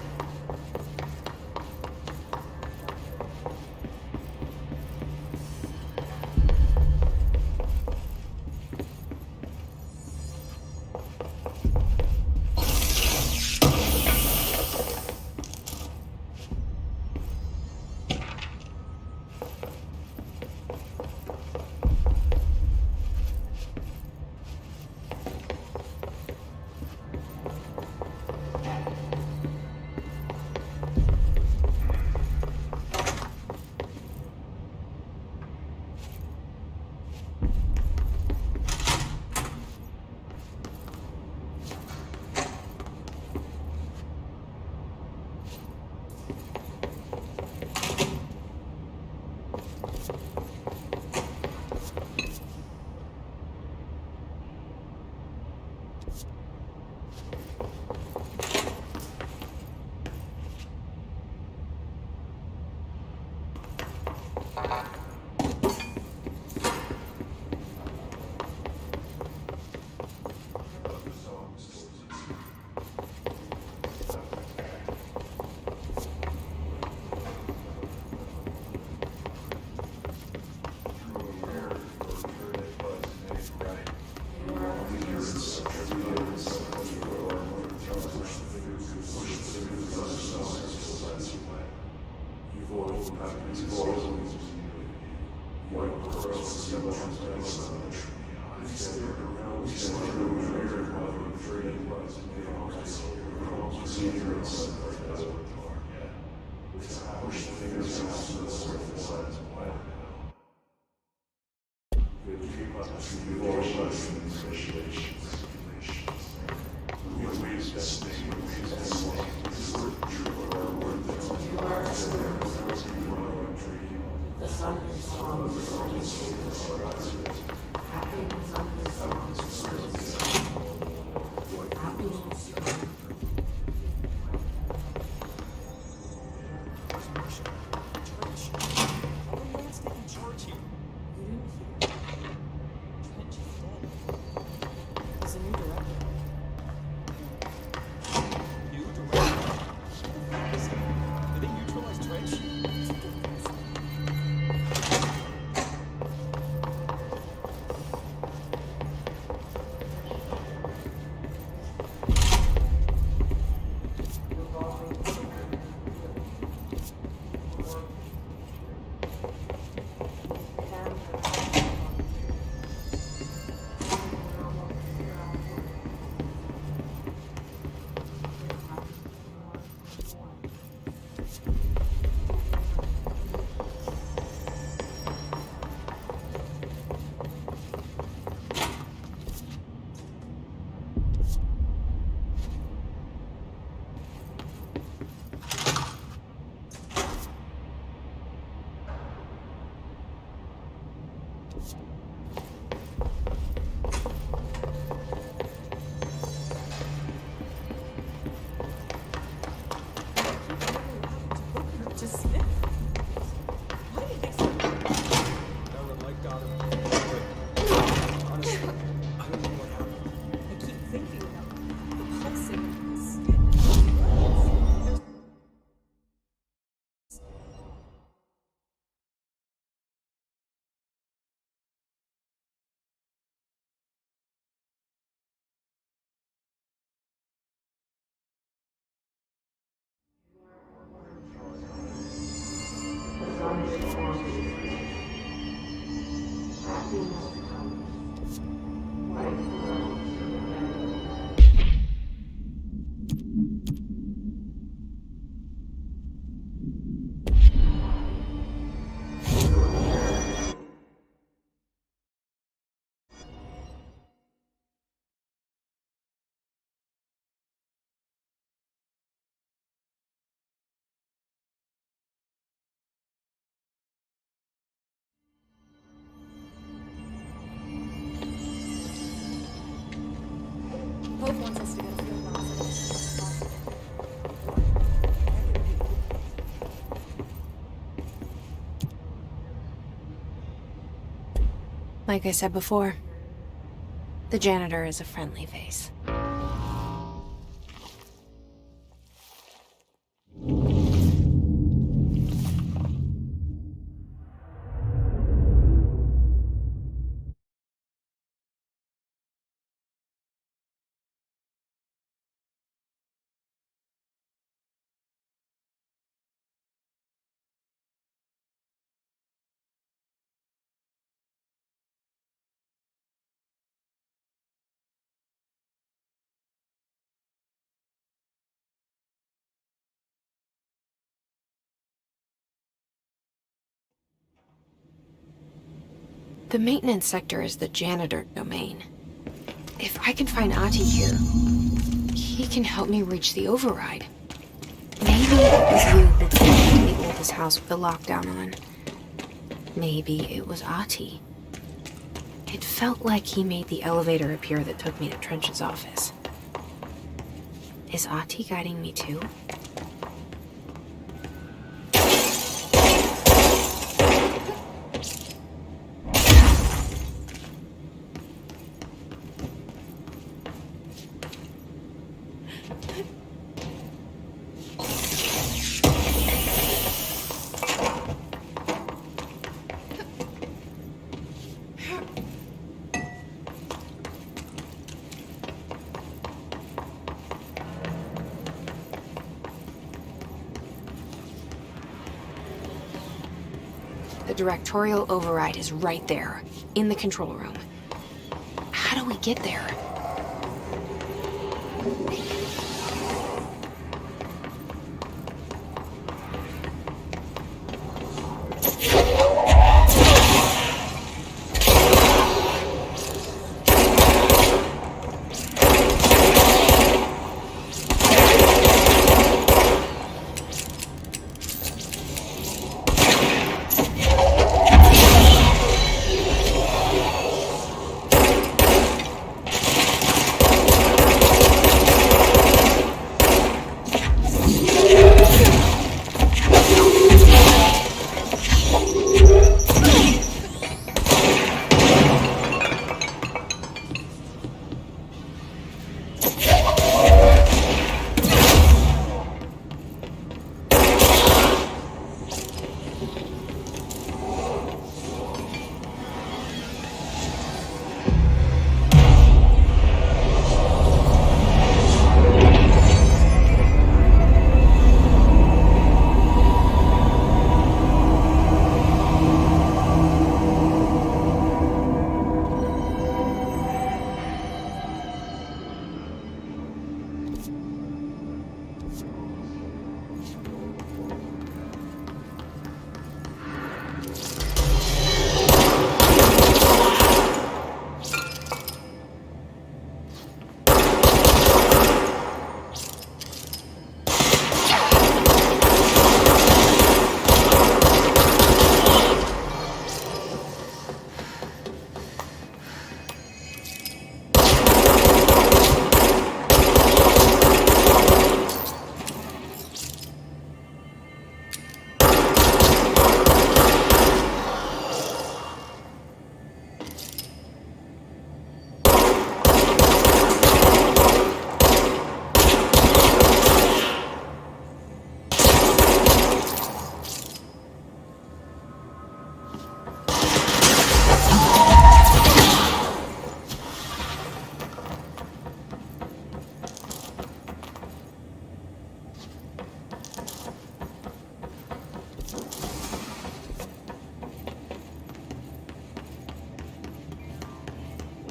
Hope wants us to get a field mouse. Like I said before, the janitor is a friendly face. The maintenance sector is the janitor domain. If I can find Ahti here, he can help me reach the override. Maybe it was you who came to the oldest house with the lockdown on. Maybe it was Ahti. It felt like he made the elevator appear that took me to Trench's office. Is Ahti guiding me too? directorial override is right there, in the control room. How do we get there?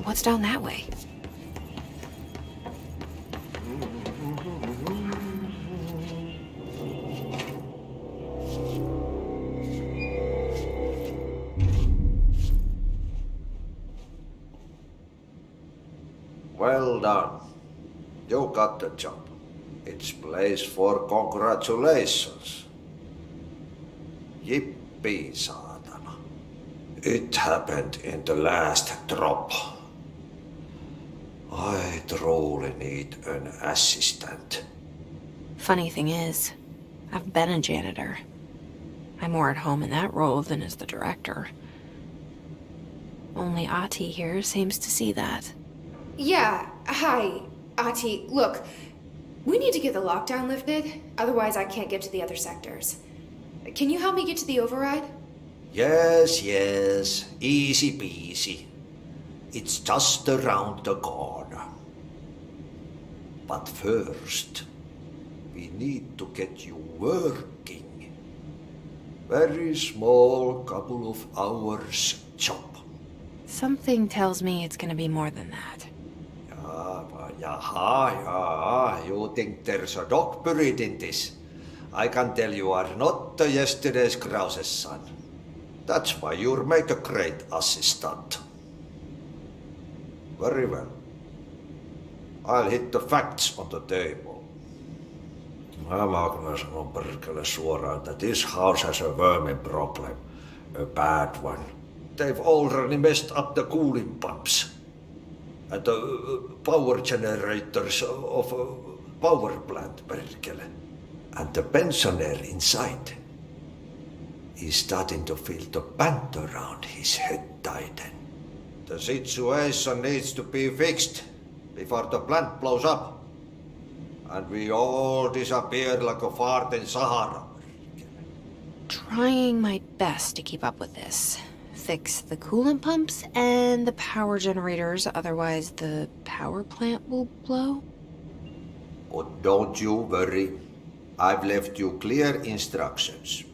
What's down that way? Well done. You got the job. It's place for congratulations. Yippee, saatana. It happened in the last drop. I truly need an assistant. Funny thing is, I've been a janitor. I'm more at home in that role than as the director. Only Ahti here seems to see that. Yeah, hi, Ahti. Look, we need to get the lockdown lifted, otherwise I can't get to the other sectors. Can you help me get to the override? Yes, easy peasy. It's just around the corner. But first, we need to get you working. Very small, couple of hours job. Something tells me it's gonna be more than that. Yeah, you think there's a dog buried in this? I can tell you are not yesterday's Krause's son. That's why you'll make a great assistant. Very well. I'll hit the facts on the table. Mä kyllä sanon perkele suoraan, that this house has a vermin problem. A bad one. They've already messed up the cooling pumps. And the power generators of a power plant, perkele. And the pensioner inside is starting to feel the band around his head tighten. The situation needs to be fixed before the plant blows up. And we all disappear like a fart in Sahara. Trying my best to keep up with this. Fix the coolant pumps and the power generators, otherwise the power plant will blow. But don't you worry. I've left you clear instructions.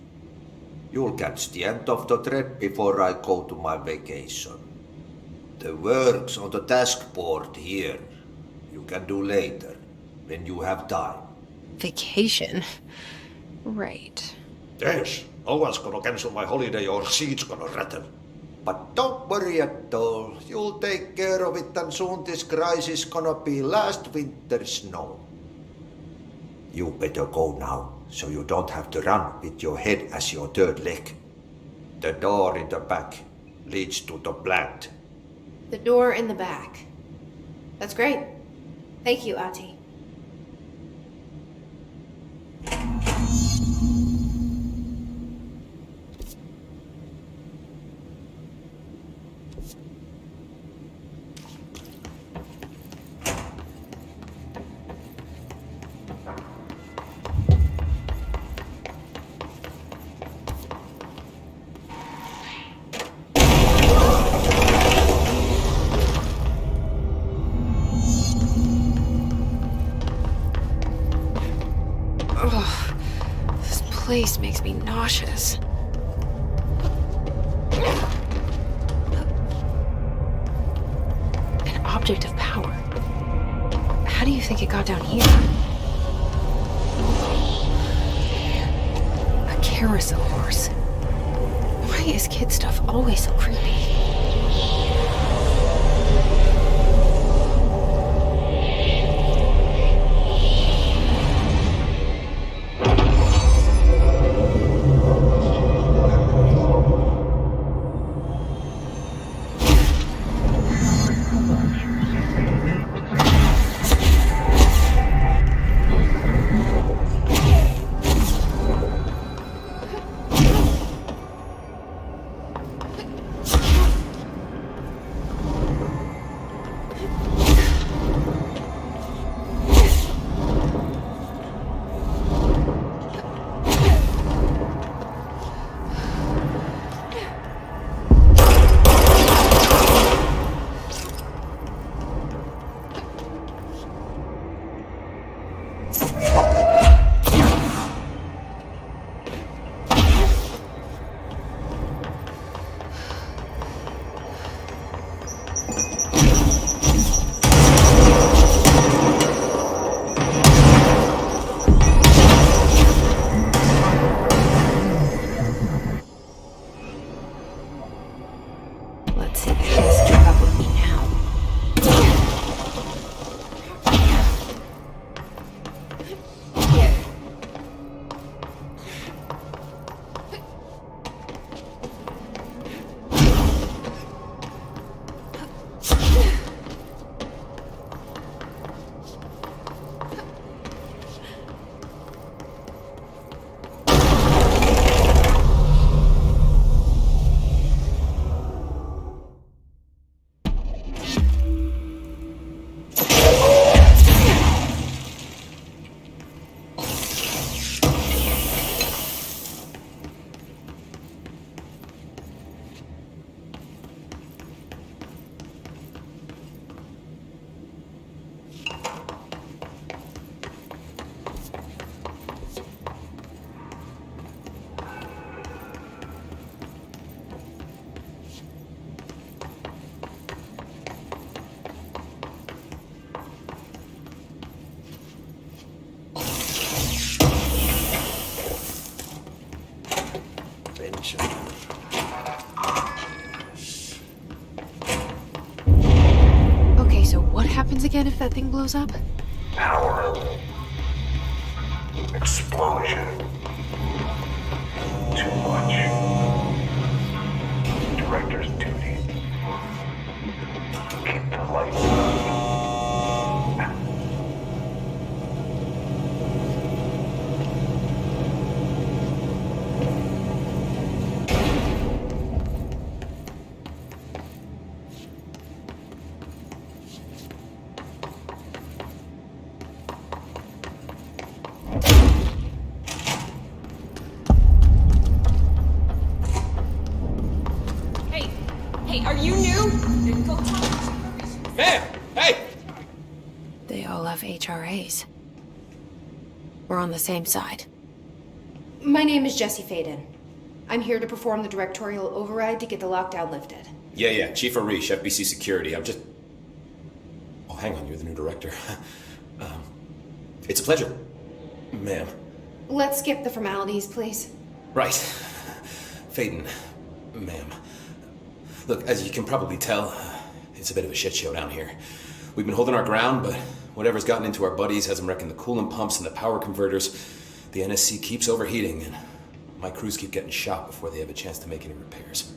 You'll catch the end of the thread before I go to my vacation. The work's on the task board here. You can do later, when you have time. Vacation? Right. Yes, no one's gonna cancel my holiday or seat's gonna rattle. But don't worry at all. You'll take care of it and soon this crisis gonna be last winter's snow. You better go now, so you don't have to run with your head as your third leg. The door in the back leads to the plant. The door in the back. That's great. Thank you, Ati. This place makes me nauseous. An object of power. How do you think it got down here? A carousel horse. Why is kid stuff always so creepy? Let's see if this keep up with me now. Okay, so what happens again if that thing blows up? Power. Explosion. Too much. Director's duty. Keep the lights on. Hey, are you new? Then go talk to some Man! Hey! They all have HRAs. We're on the same side. My name is Jessie Faden. I'm here to perform the directorial override to get the lockdown lifted. Yeah. Chief Arish, FBC Security. I'm just... Oh, hang on, you're the new director. It's a pleasure, ma'am. Let's skip the formalities, please. Right. Phaeton, ma'am. Look, as you can probably tell, it's a bit of a shit show down here. We've been holding our ground, but whatever's gotten into our buddies has them wrecking the coolant pumps and the power converters. The NSC keeps overheating, and my crews keep getting shot before they have a chance to make any repairs.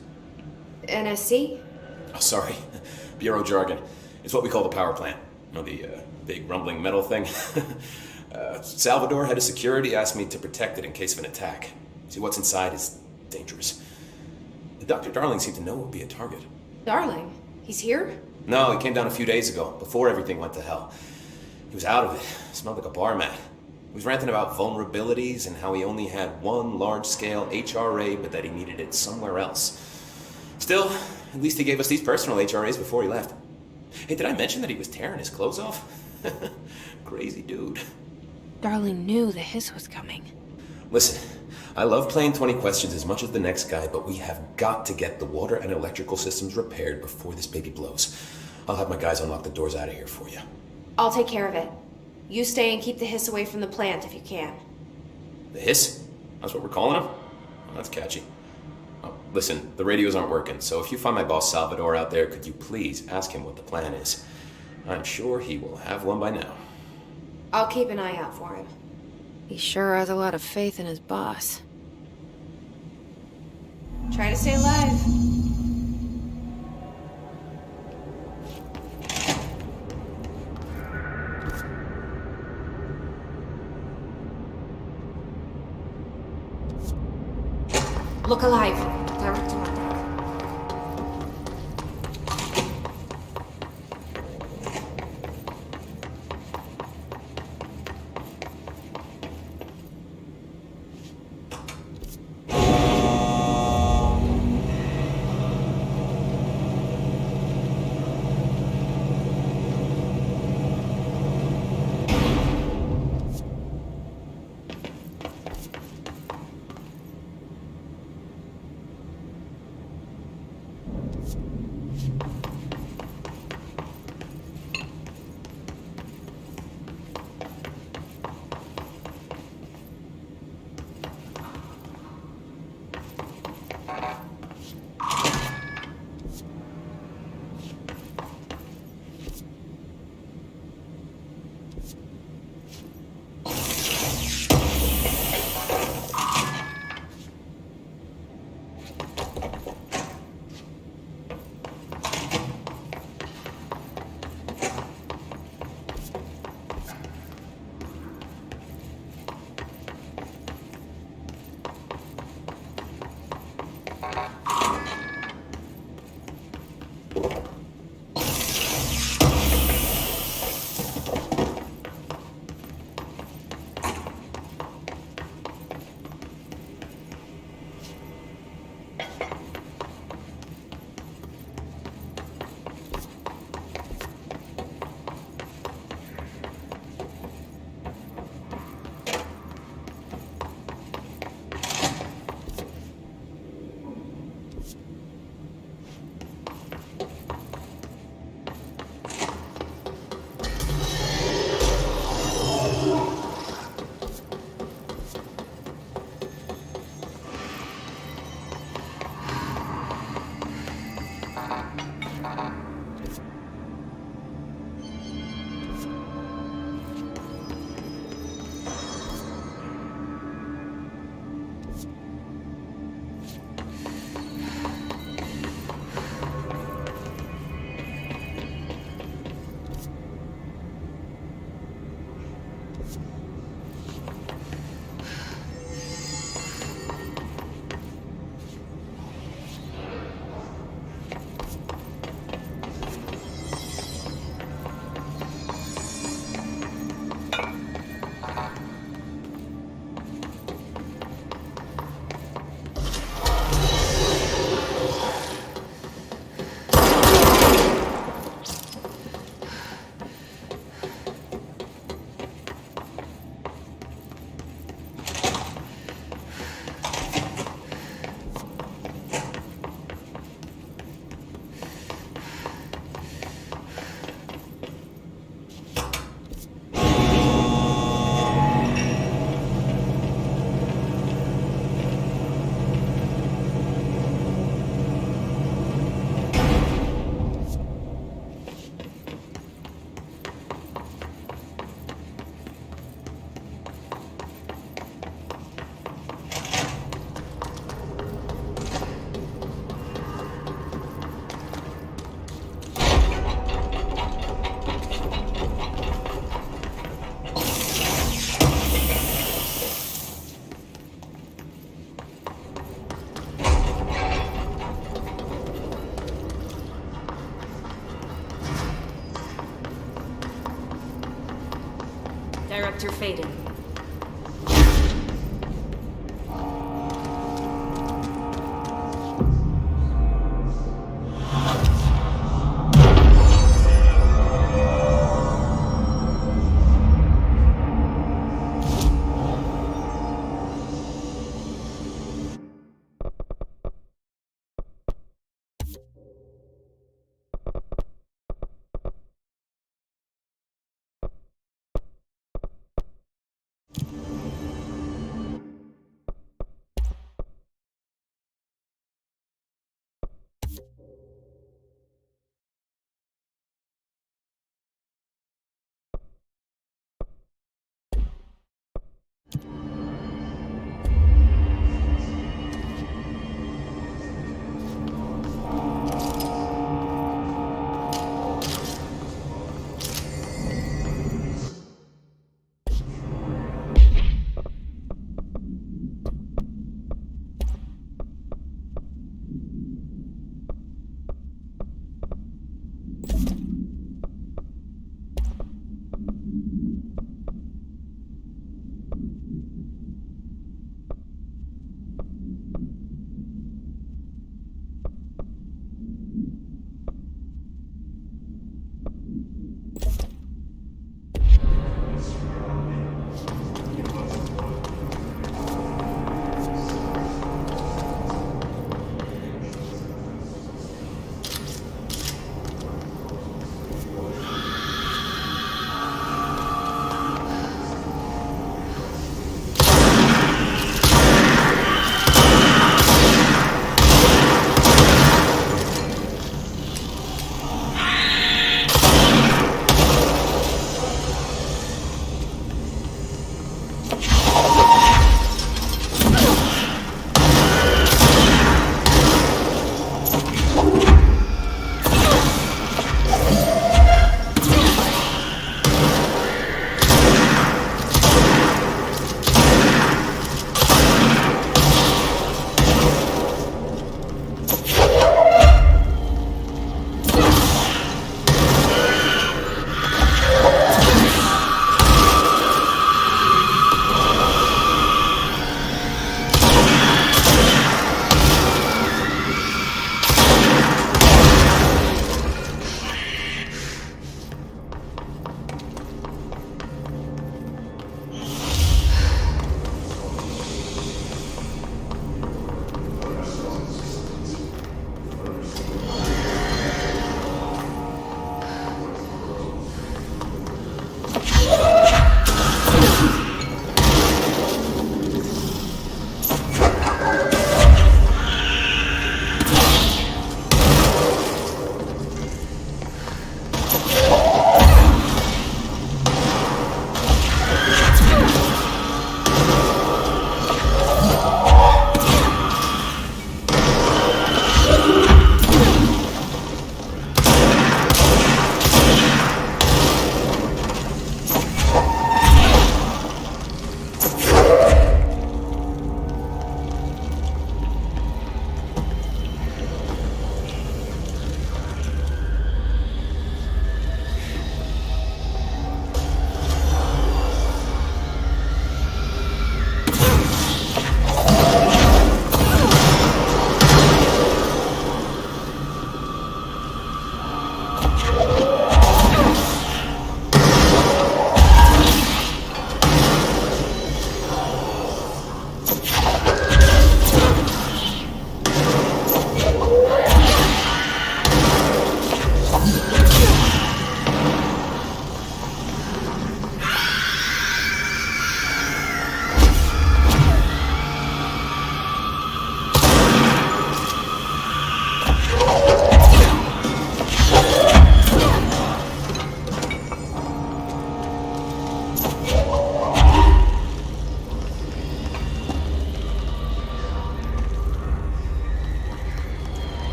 NSC? Oh, sorry. Bureau jargon. It's what we call the power plant. You know, the big rumbling metal thing? Salvador, head of security, asked me to protect it in case of an attack. See, what's inside is dangerous. Dr. Darling seemed to know it would be a target. Darling? He's here? No, he came down a few days ago, before everything went to hell. He was out of it. Smelled like a bar mat. He was ranting about vulnerabilities and how he only had one large-scale HRA, but that he needed it somewhere else. Still, at least he gave us these personal HRAs before he left. Hey, did I mention that he was tearing his clothes off? Crazy dude. Darling knew the hiss was coming. Listen, I love playing 20 questions as much as the next guy, but we have got to get the water and electrical systems repaired before this baby blows. I'll have my guys unlock the doors out of here for you. I'll take care of it. You stay and keep the hiss away from the plant if you can. The hiss? That's what we're calling him? Oh, that's catchy. Oh, listen, the radios aren't working, so if you find my boss Salvador out there, could you please ask him what the plan is? I'm sure he will have one by now. I'll keep an eye out for him. He sure has a lot of faith in his boss. Try to stay alive. Look alive. Direct to my deck. Director Faden.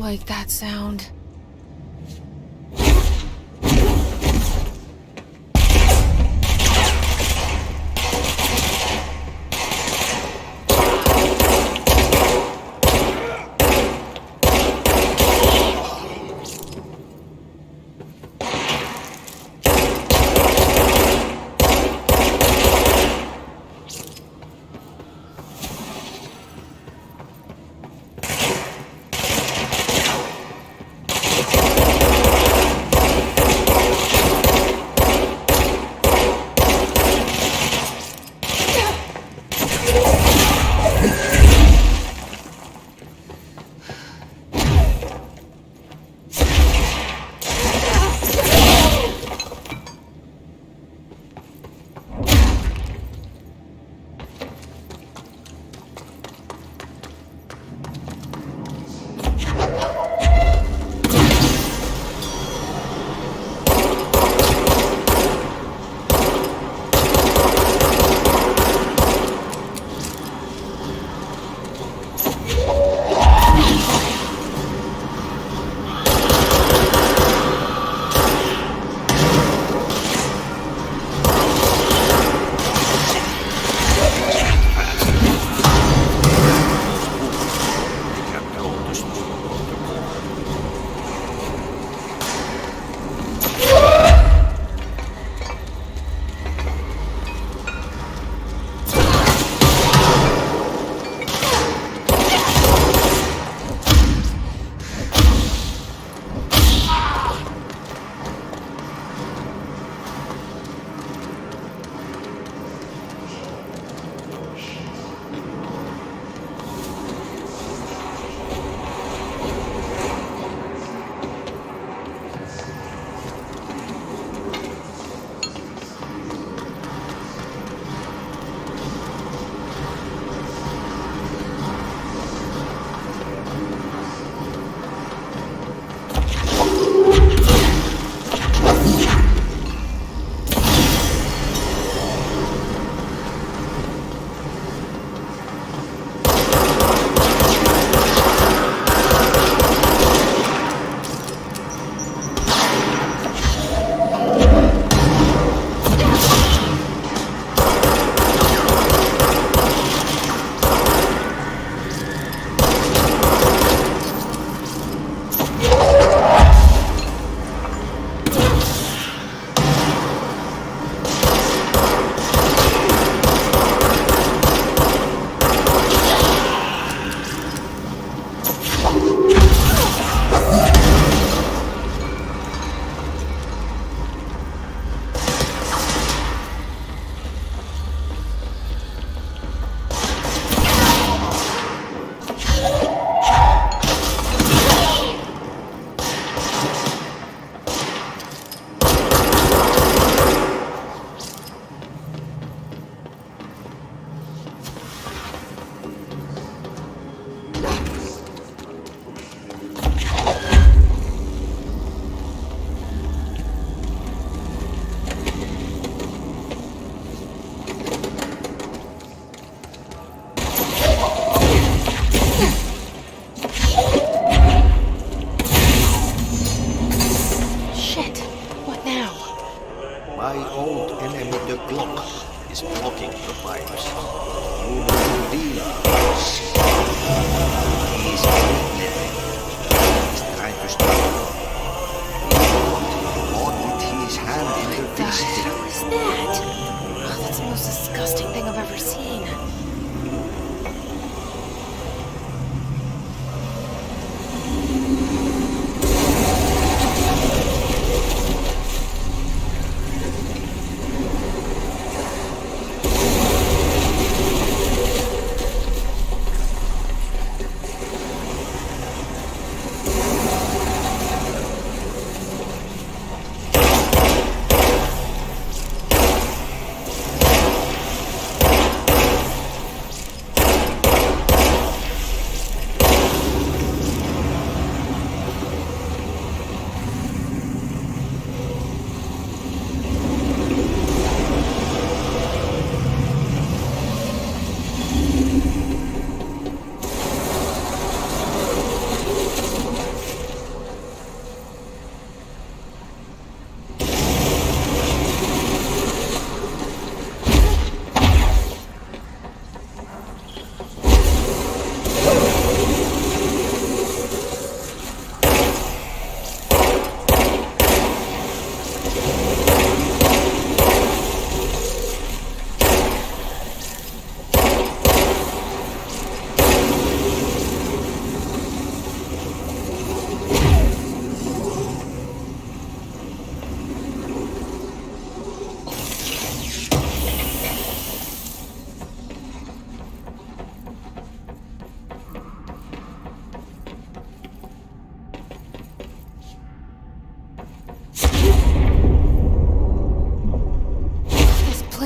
like that sound.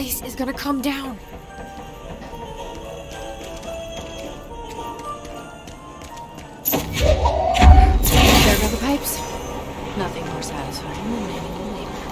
place is gonna come down. There go the pipes. Nothing more satisfying than manual labor.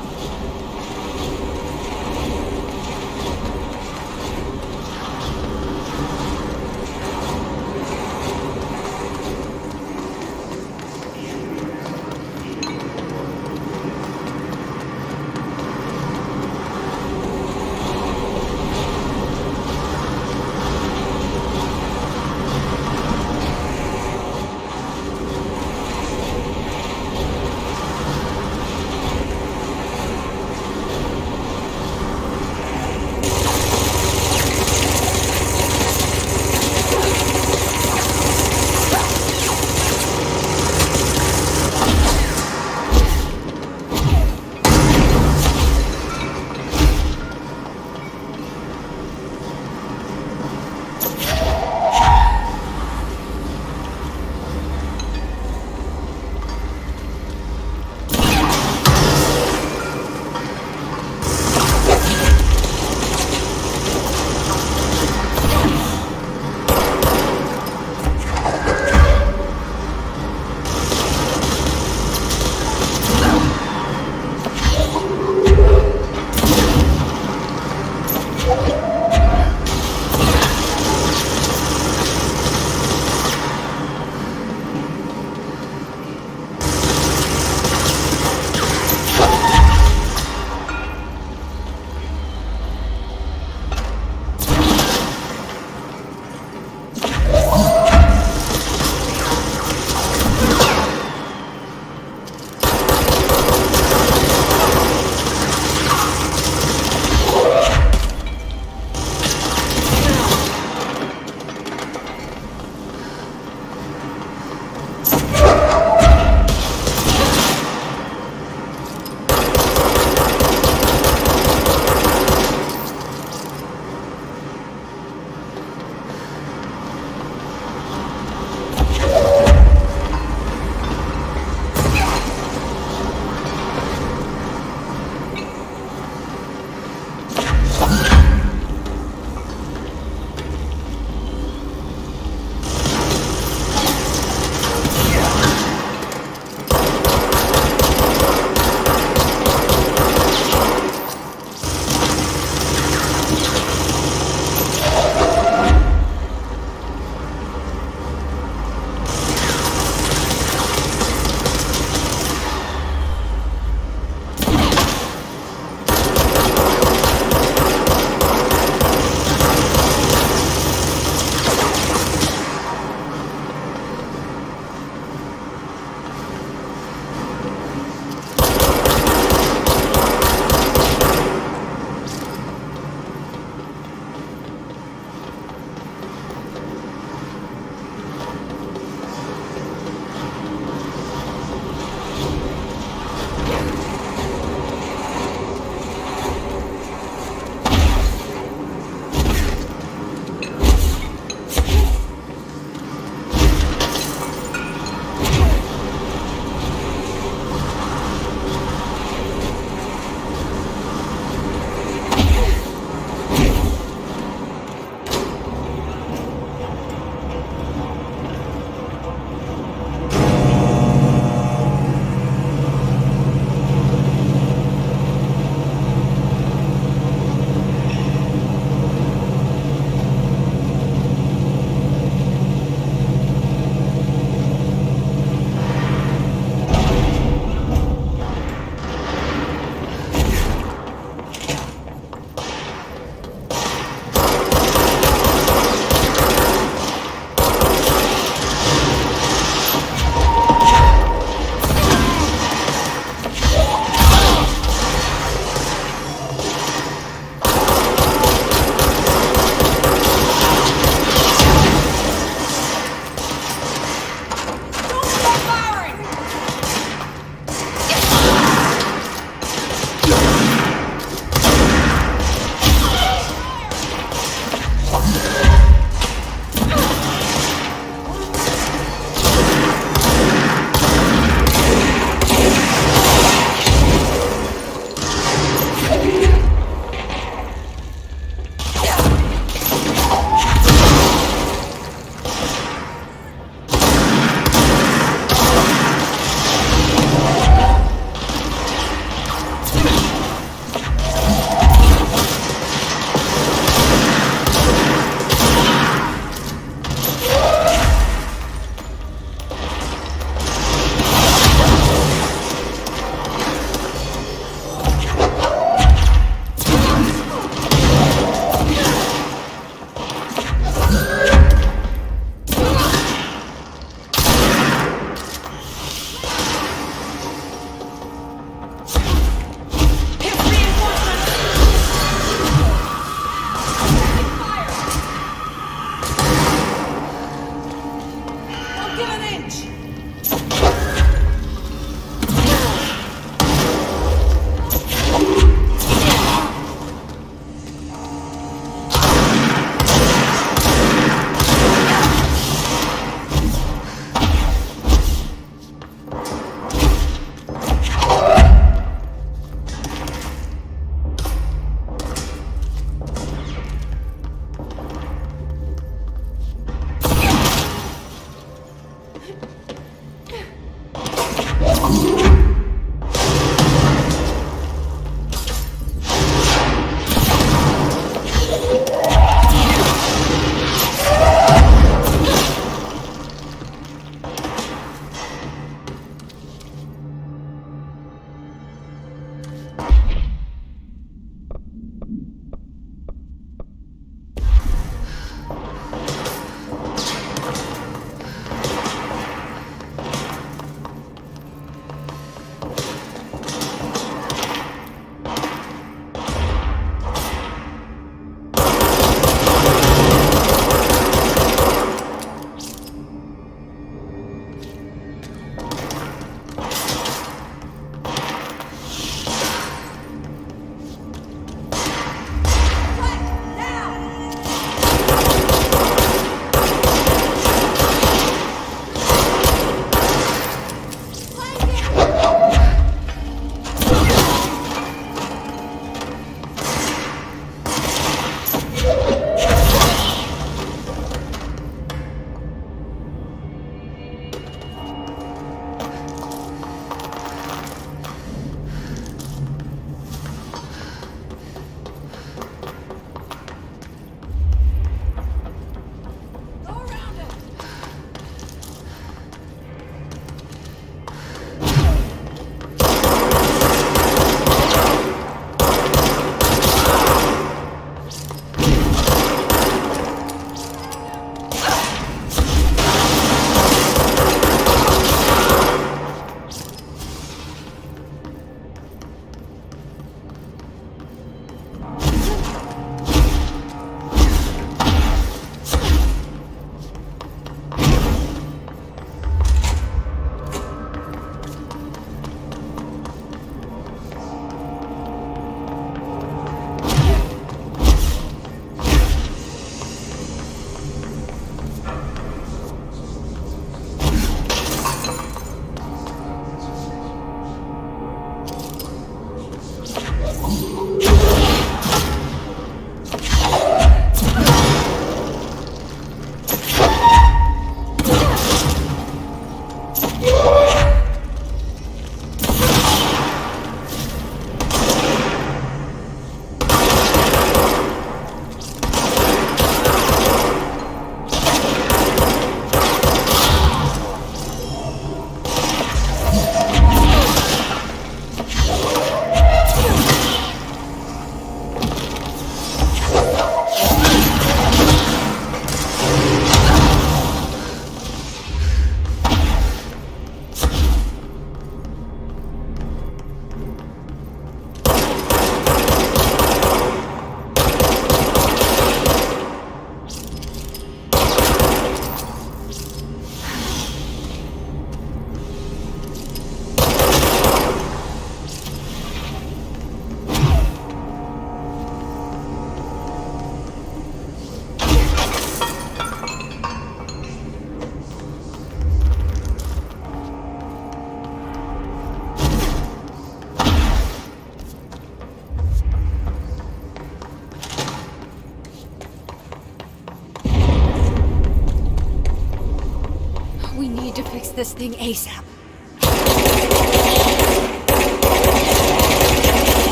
fix this thing ASAP.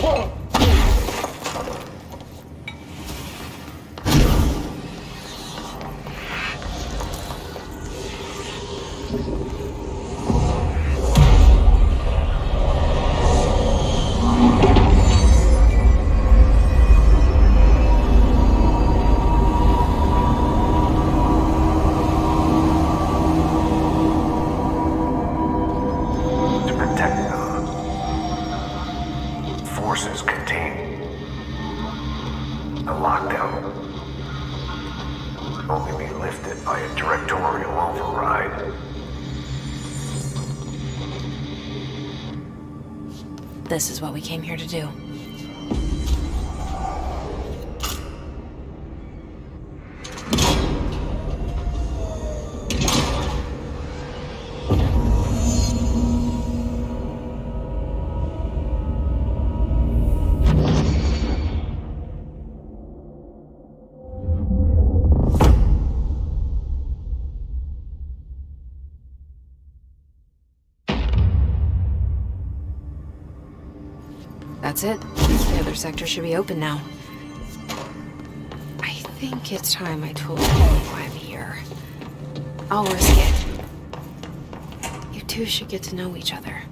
To protect them, forces contain a lockdown will only be lifted by a directorial override. This is what we came here to do. That's it. The other sector should be open now. I think it's time I told you why I'm here. I'll risk it. You two should get to know each other.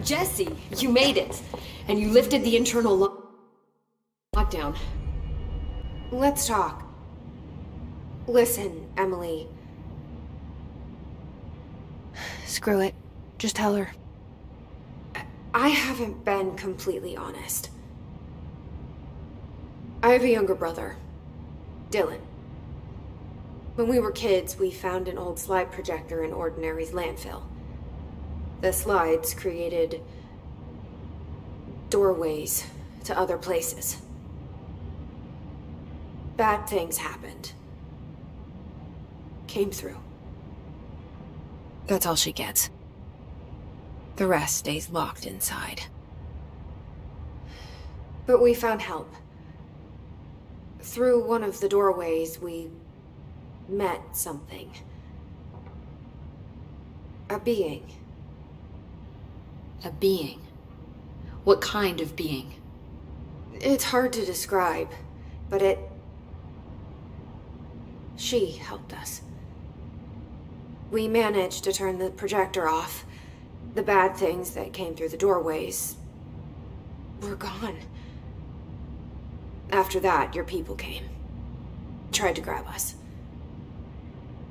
Jesse, you made it! And you lifted the internal lockdown. Let's talk. Listen, Emily. Screw it. Just tell her. I haven't been completely honest. I have a younger brother, Dylan. When we were kids, we found an old slide projector in Ordinary's landfill. The slides created doorways to other places. Bad things happened. Came through. That's all she gets. The rest stays locked inside. But we found help. Through one of the doorways, we met something. A being. A being? What kind of being? It's hard to describe, but she helped us. We managed to turn the projector off. The bad things that came through the doorways were gone. After that, your people came. Tried to grab us.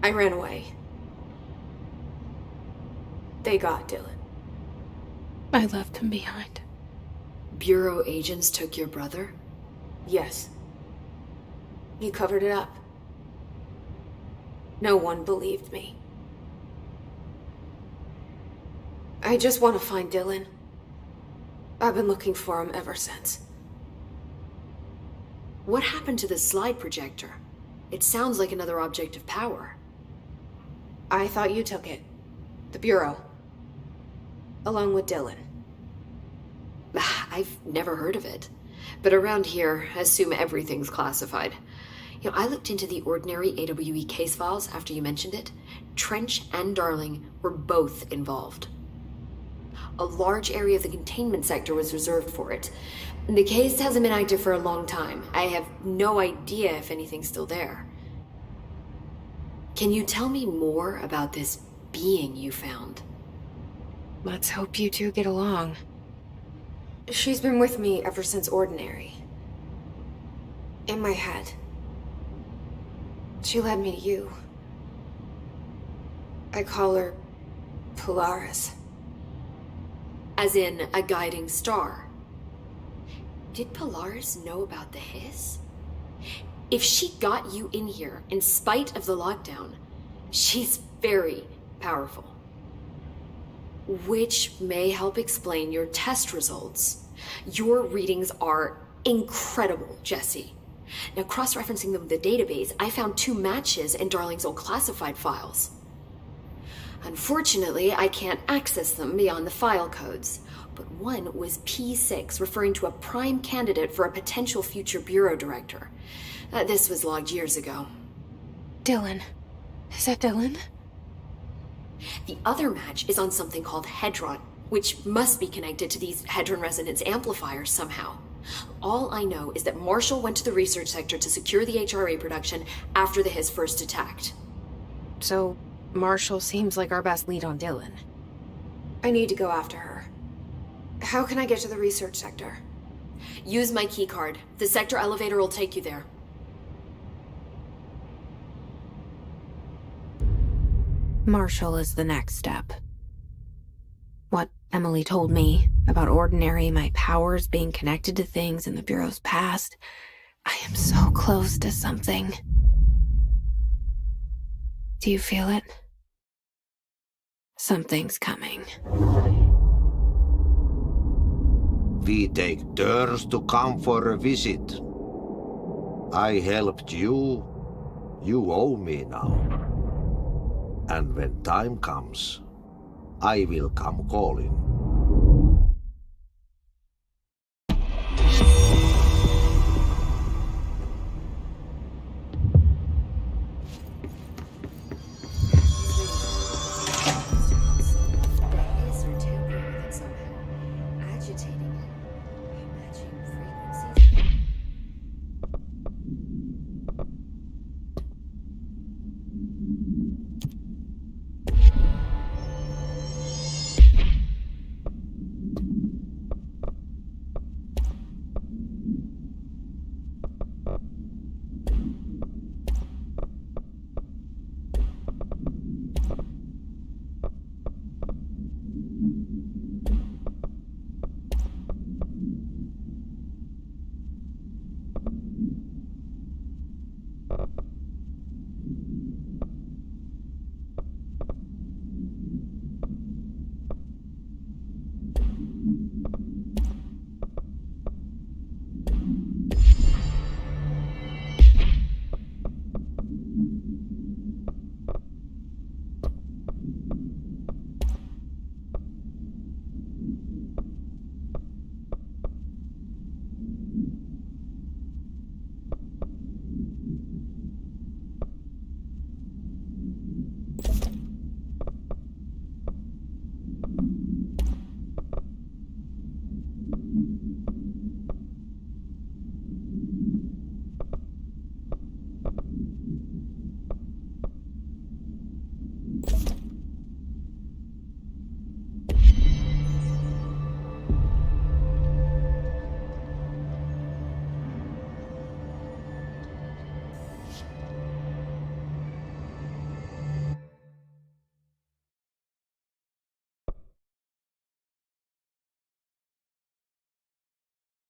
I ran away. They got Dylan. I left him behind. Bureau agents took your brother? Yes. You covered it up. No one believed me. I just want to find Dylan. I've been looking for him ever since. What happened to the slide projector? It sounds like another object of power. I thought you took it. The Bureau. Along with Dylan. I've never heard of it. But around here, assume everything's classified. You know, I looked into the ordinary AWE case files after you mentioned it. Trench and Darling were both involved. A large area of the containment sector was reserved for it. The case hasn't been active for a long time. I have no idea if anything's still there. Can you tell me more about this being you found? Let's hope you two get along. She's been with me ever since Ordinary. In my head. She led me to you. I call her Polaris. As in a guiding star. Did Polaris know about the hiss? If she got you in here in spite of the lockdown, she's very powerful. Which may help explain your test results. Your readings are incredible, Jesse. Now, cross-referencing them with the database, I found 2 matches in Darling's old classified files. Unfortunately, I can't access them beyond the file codes, but one was P6, referring to a prime candidate for a potential future bureau director. This was logged years ago. Dylan. Is that Dylan? The other match is on something called Hedron, which must be connected to these Hedron resonance amplifiers somehow. All I know is that Marshall went to the research sector to secure the HRA production after the hiss first attacked. So, Marshall seems like our best lead on Dylan. I need to go after her. How can I get to the research sector? Use my keycard. The sector elevator will take you there. Marshall is the next step. What Emily told me about Ordinary, my powers being connected to things in the Bureau's past, I am so close to something. Do you feel it? Something's coming. We take turns to come for a visit. I helped you. You owe me now. And when time comes, I will come calling.